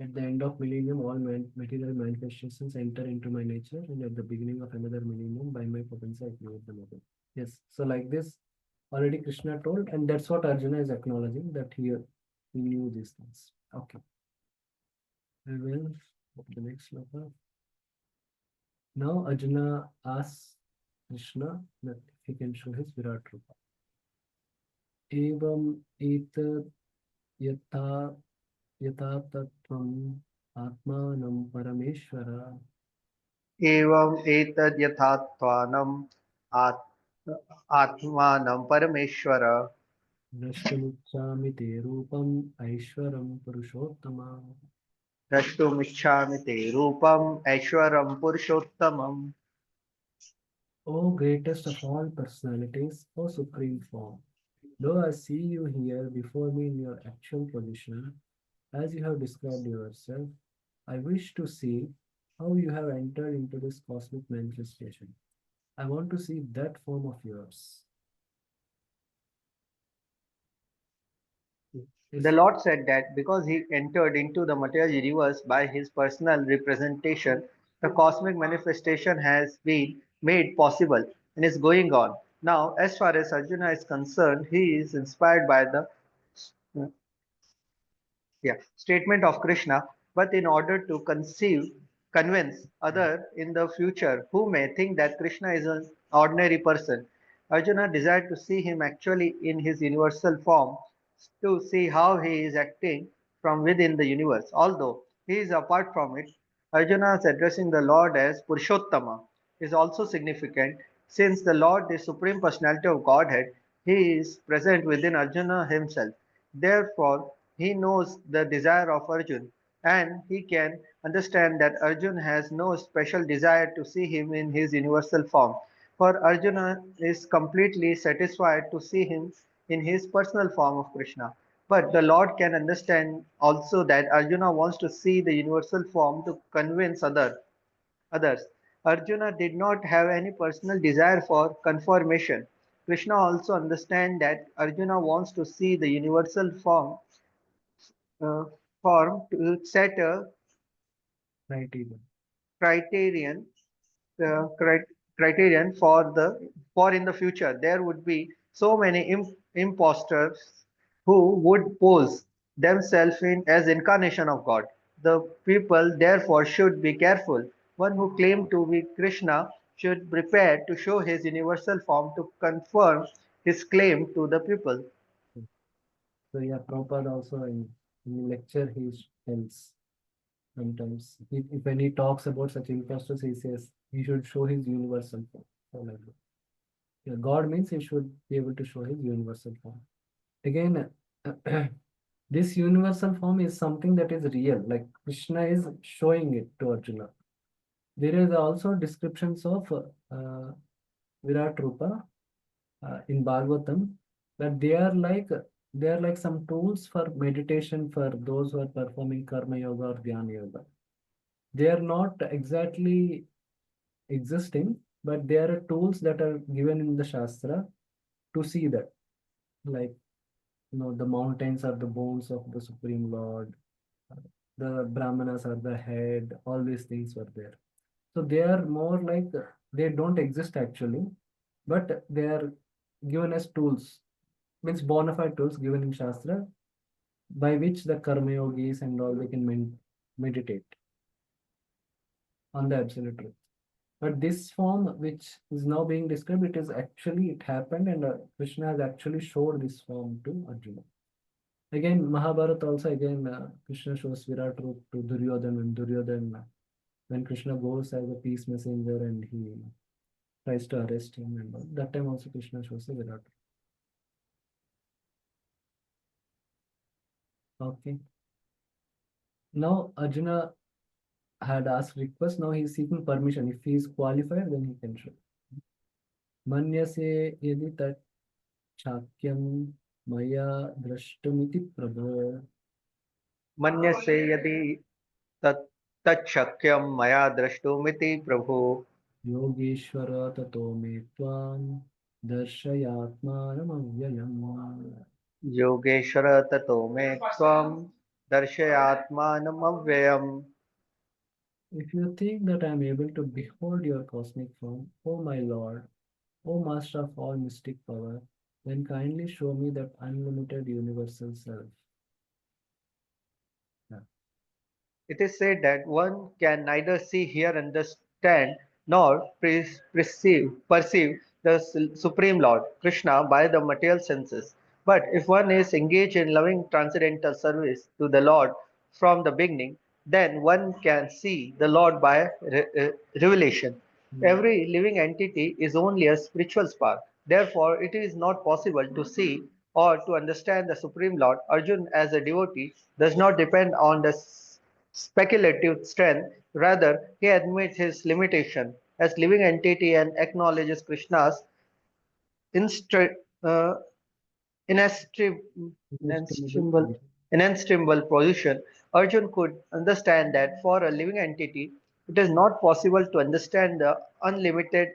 At the end of millennium, all material manifestations enter into my nature, and at the beginning of another millennium, by my potency, I create them again. Yes, so like this, already Krishna told, and that's what Arjuna is acknowledging that he knew these things. Okay, I will go to the next sloka. Now Arjuna asks Krishna that he can show his Virat Rupa. Evam etad yatha yatha tattvam atmanam parameshvara एवं एतद् यथात्वानम् आत्- आत्मानं परमेश्वर द्रष्टुमिच्छामि ते रूपम् ऐश्वरं पुरुषोत्तमा. द्रष्टुमिच्छामि ते रूपम् ऐश्वरं पुरुषोत्तमम्. O greatest of all personalities, O supreme form, though I see you here before me in your actual position, as you have described yourself, I wish to see how you have entered into this cosmic manifestation. I want to see that form of yours. The Yes. Lord said that because he entered into the material universe by his personal representation, the cosmic manifestation has been made possible and is going on. Now, as far as Arjuna is concerned, he is inspired by the statement of Krishna, but in order to convince other in the future who may think that Krishna is an ordinary person, Arjuna desired to see him actually in his universal form, to see how he is acting from within the universe. Although he is apart from it, Arjuna's addressing the Lord as Purushottama is also significant, since the Lord, the Supreme Personality of Godhead, he is present within Arjuna himself. Therefore, he knows the desire of Arjun, and he can understand that Arjun has no special desire to see him in his universal form. For Arjuna is completely satisfied to see him in his personal form of Krishna. But the Lord can understand also that Arjuna wants to see the universal form to convince others. Arjuna did not have any personal desire for confirmation. Krishna also understands that Arjuna wants to see the universal uh, form to set a Right, even. criterion uh, cri- criterion for in the future there would be so many imposters who would pose themselves in as incarnation of God. The people therefore should be careful. One who claimed to be Krishna should prepare to show his universal form to confirm his claim to the people. So yeah, Prabhupada also in lecture he tells sometimes if when he talks about such imposters, he says he should show his universal form. So like that. Yeah, God means he should be able to show his universal form. Again, this universal form is something that is real. Like Krishna is showing it to Arjuna. There is also descriptions of Virat Rupa in Bhagavatam, but they are like some tools for meditation for those who are performing karma yoga or dhyana yoga. They are not exactly existing, but they are tools that are given in the Shastra to see that. Like, the mountains are the bones of the Supreme Lord, the Brahmanas are the head, all these things were there. So they are more like they don't exist actually, but they are given as tools, means bona fide tools given in Shastra by which the karma yogis and all they can meditate on the absolute truth. But this form, which is now being described, it happened, and Krishna has actually showed this form to Arjuna. Again, Mahabharata also again Krishna shows Virat Roop to Duryodhan when when Krishna goes as a peace messenger and he tries to arrest him and all. That time also Krishna shows a Virat. Okay. Now Arjuna had asked request. Now he is seeking permission. If he is qualified, then he can show. Manyase yadi tat chakyam maya drashtumiti prabho मन्यसे यदि तत् तच्छक्यं मया द्रष्टुमिति प्रभु yogeshwara tato me tvam darshayatmanamavyayam. Yogeshwar ततो मे त्वं दर्शयात्मानमव्ययम्. If you think that I am able to behold your cosmic form, O my Lord, O Master of all mystic power, then kindly show me that unlimited universal self. Yeah. It is said that one can neither see, hear, understand, nor perceive the Supreme Lord, Krishna, by the material senses. But if one is engaged in loving transcendental service to the Lord from the beginning, then one can see the Lord by revelation. Mm. Every living entity is only a spiritual spark. Therefore, it is not possible to see or to understand the Supreme Lord. Arjun, as a devotee, does not depend on the speculative strength. Rather, he admits his limitation as living entity and acknowledges Krishna's instra- uh, It is still inestimable, inestimable position. Arjun could understand that for a living entity, it is not possible to understand the unlimited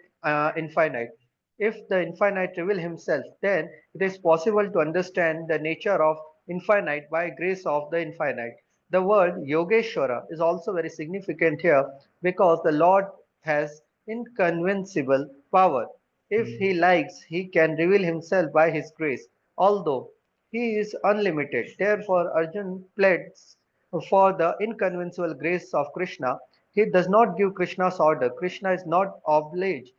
infinite. If the infinite reveal himself, then it is possible to understand the nature of infinite by grace of the infinite. The word Yogeshwara is also very significant here because the Lord has inconceivable power. If Mm. he likes, he can reveal himself by his grace, although he is unlimited. Therefore, Arjun pleads for the inconceivable grace of Krishna. He does not give Krishna's order. Krishna is not obliged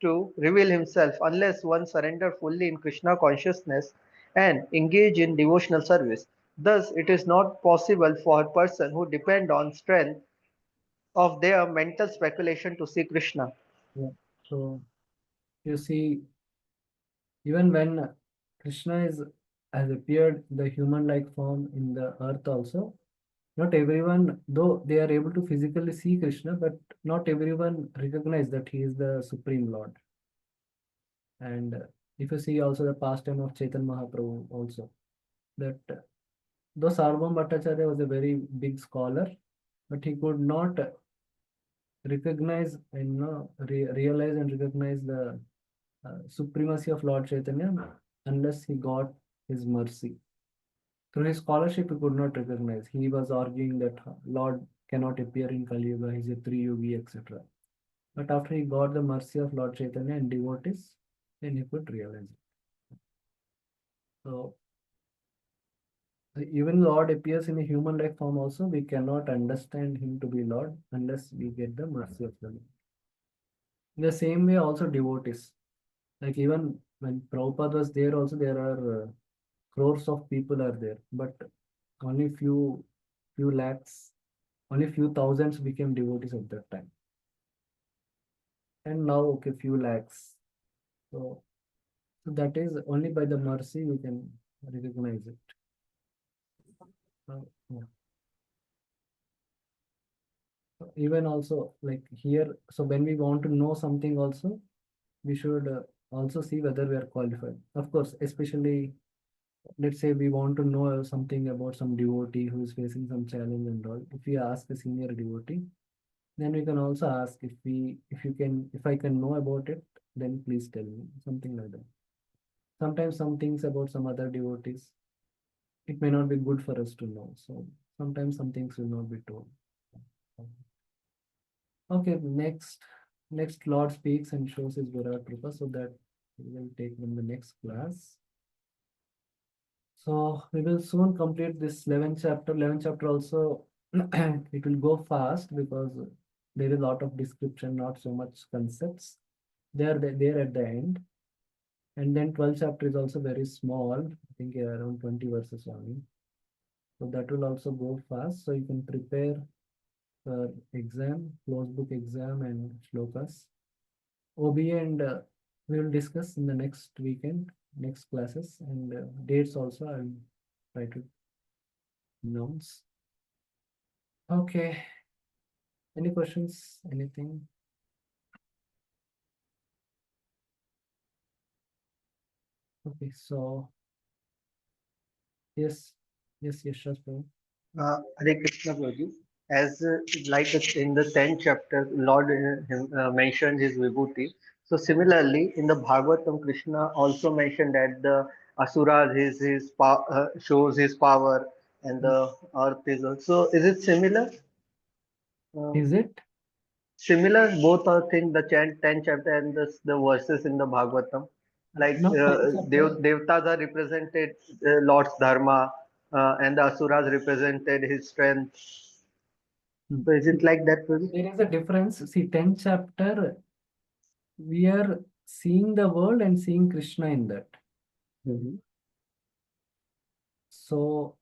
to reveal himself unless one surrender fully in Krishna consciousness and engage in devotional service. Thus, it is not possible for a person who depend on strength of their mental speculation to see Krishna. Yeah. So you see, even when Krishna is has appeared the human-like form in the earth also, not everyone, though they are able to physically see Krishna, but not everyone recognize that he is the Supreme Lord. And if you see also the pastime of Chaitanya Mahaprabhu also, that though Sarvabhauma Bhattacharya was a very big scholar, but he could not recognize and realize and recognize the supremacy of Lord Chaitanya unless he got his mercy. Through his scholarship, he could not recognize. He was arguing that Lord cannot appear in Kali Yuga, he's a Tri-yogi, etc. But after he got the mercy of Lord Chaitanya and devotees, then he could realize it. So even Lord appears in a human-like form also, we cannot understand him to be Lord unless we get the mercy of the Lord. In the same way, also devotees. Like even when Prabhupada was there, also there are crores of people are there, but only few lakhs, only few thousands became devotees at that time. And now, okay, few lakhs. So, so that is only by the mercy we can recognize it. Yeah. Even also like here, so when we want to know something also, we should also see whether we are qualified. Of course, especially let's say we want to know something about some devotee who is facing some challenge and all. If we ask a senior devotee, then we can also ask if I can know about it, then please tell me something like that. Sometimes some things about some other devotees, it may not be good for us to know. So sometimes some things will not be told. Okay, next Lord speaks and shows his Virat Rupa, so that we will take in the next class. So we will soon complete this 11th chapter. 11th chapter also it will go fast because there is a lot of description, not so much concepts. They are there at the end. And then 12th chapter is also very small, I think around 20 verses only. So that will also go fast. So you can prepare for exam, close book exam and shlokas. OBA and we will discuss in the next weekend, next classes, and dates also I'll try to announce. Okay. Any questions? Anything? Okay, so yes, Shastra. Hare Krishna Prabhuji. As like in the 10th chapter, Lord mentioned his vibhuti. So similarly, in the Bhagavatam, Krishna also mentioned that the asuras shows his power, and the earth is also. Is it similar? Uh, Is it? Similar, both are things. The 10th chapter and the verses in the Bhagavatam. Like Not 10th chapter. Devtas are represented Lord's dharma, and the asuras represented his strength. So is it See, like that, Prabhu? there is a difference. See, 10th chapter, we are seeing the world and seeing Krishna in that. Mhm. So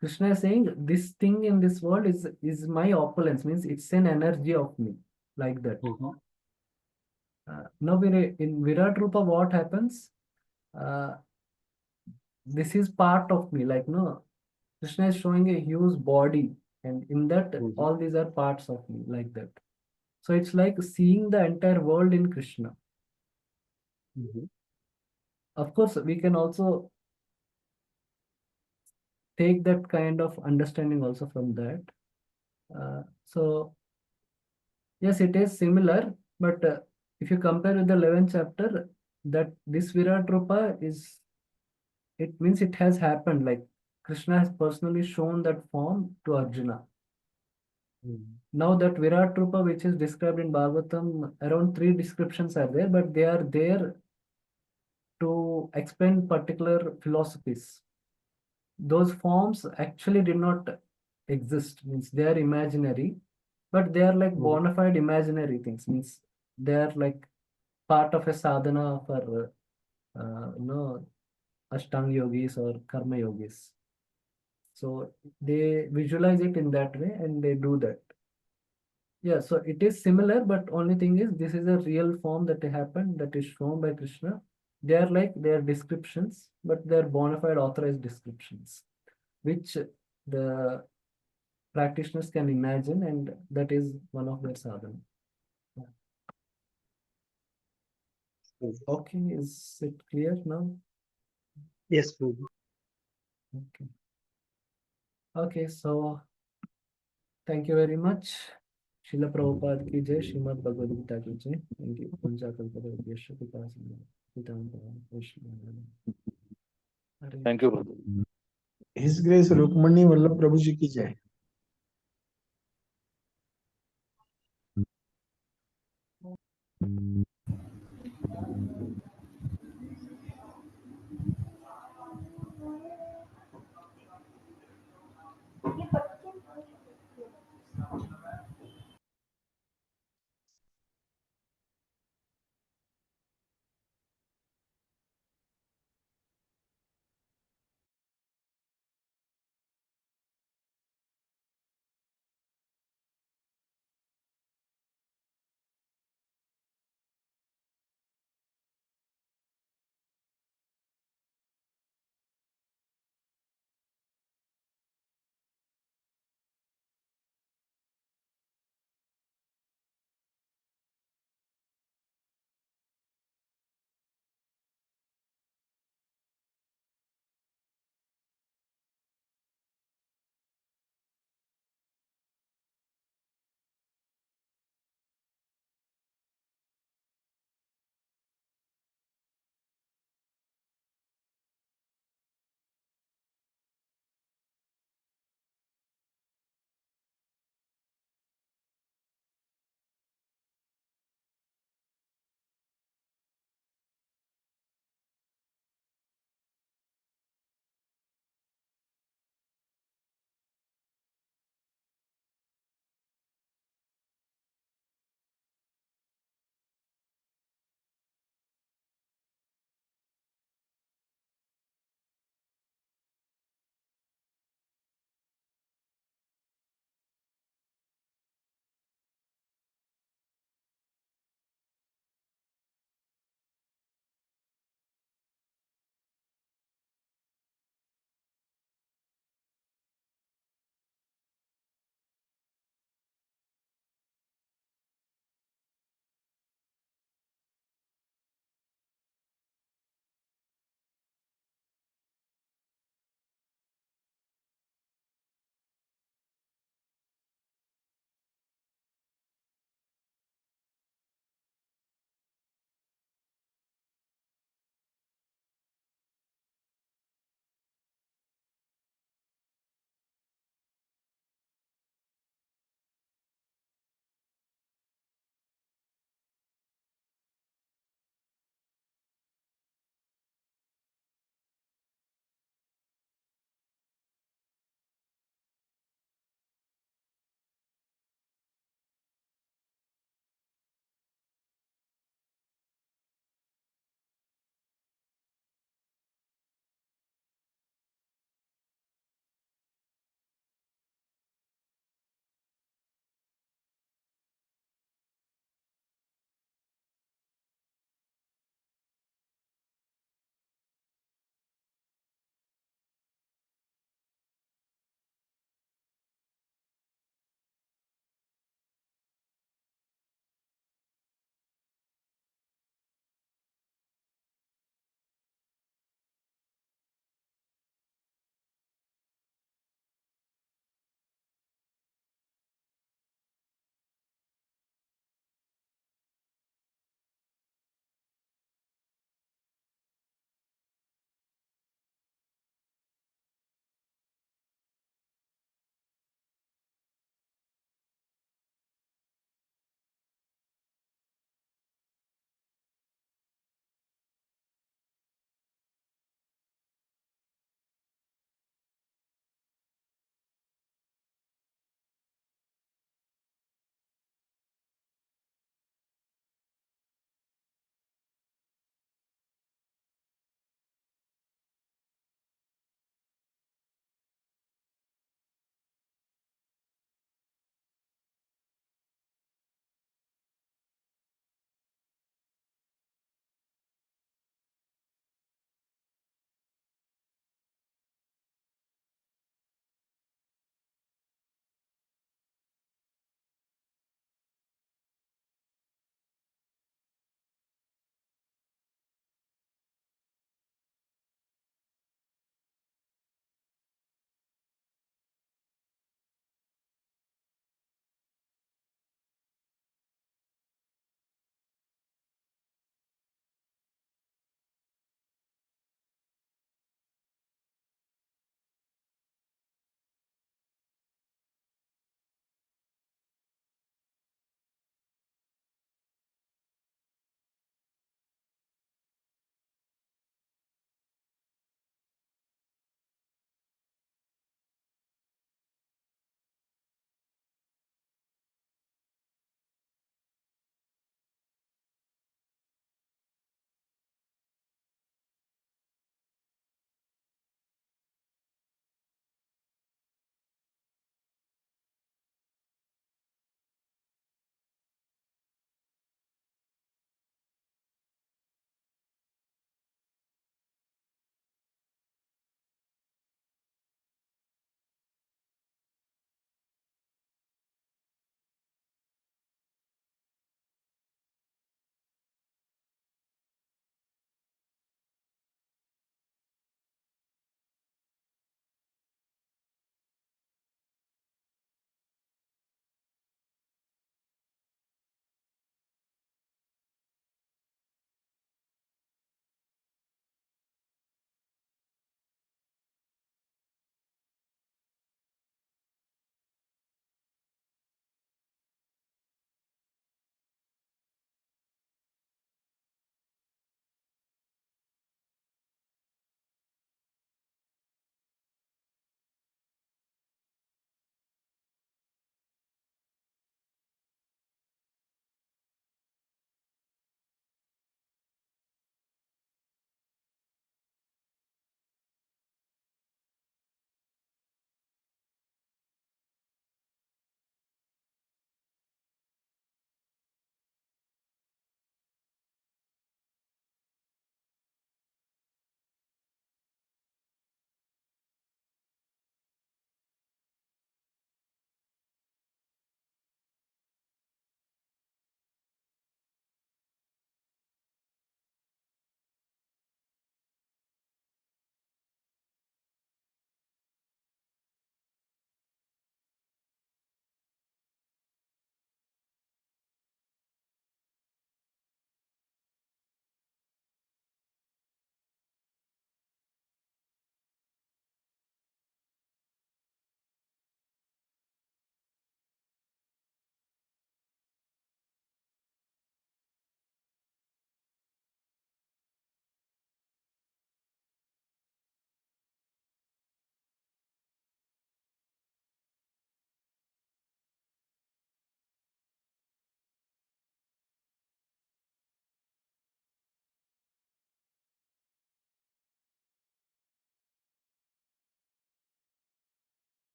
Krishna is saying this thing in this world is my opulence, means it's an energy of me, like that. Mhm. Now in Virat Rupa, what happens? Uh, this is part of me, like no, Krishna is showing a huge body, and in that Mhm. all these are parts of me, like that. So it's like seeing the entire world in Krishna. Mhm. Of course, we can also take that kind of understanding also from that. So yes, it is similar, but if you compare with the 11th chapter, that this Virat Rupa is, it means it has happened. Like Krishna has personally shown that form to Arjuna. Mhm. Now that Virat Rupa, which is described in Bhagavatam, around 3 descriptions are there, but they are there to explain particular philosophies. Those forms actually did not exist, means they are imaginary, but they are like Mhm. bona fide imaginary things, means they are like part of a sadhana for ashtanga yogis or karma yogis. So they visualize it in that way and they do that. Yeah, so it is similar, but only thing is this is a real form that happened, that is shown by Krishna. They are like their descriptions, but they are bona fide authorized descriptions, which the practitioners can imagine, and that is one of their sadhana. Yeah. Okay, is it clear now? Yes, Prabhu. Okay. Okay, so thank you very much. Srila Prabhupada ki jai, Srimad Bhagavad Gita ki jai. Thank you. Punja Kalpata Vyasya Pitasana. Pitamara Vaishnava. Hare Thank you, brother. His Grace Rukmini Vallabha Prabhu ji ki jai.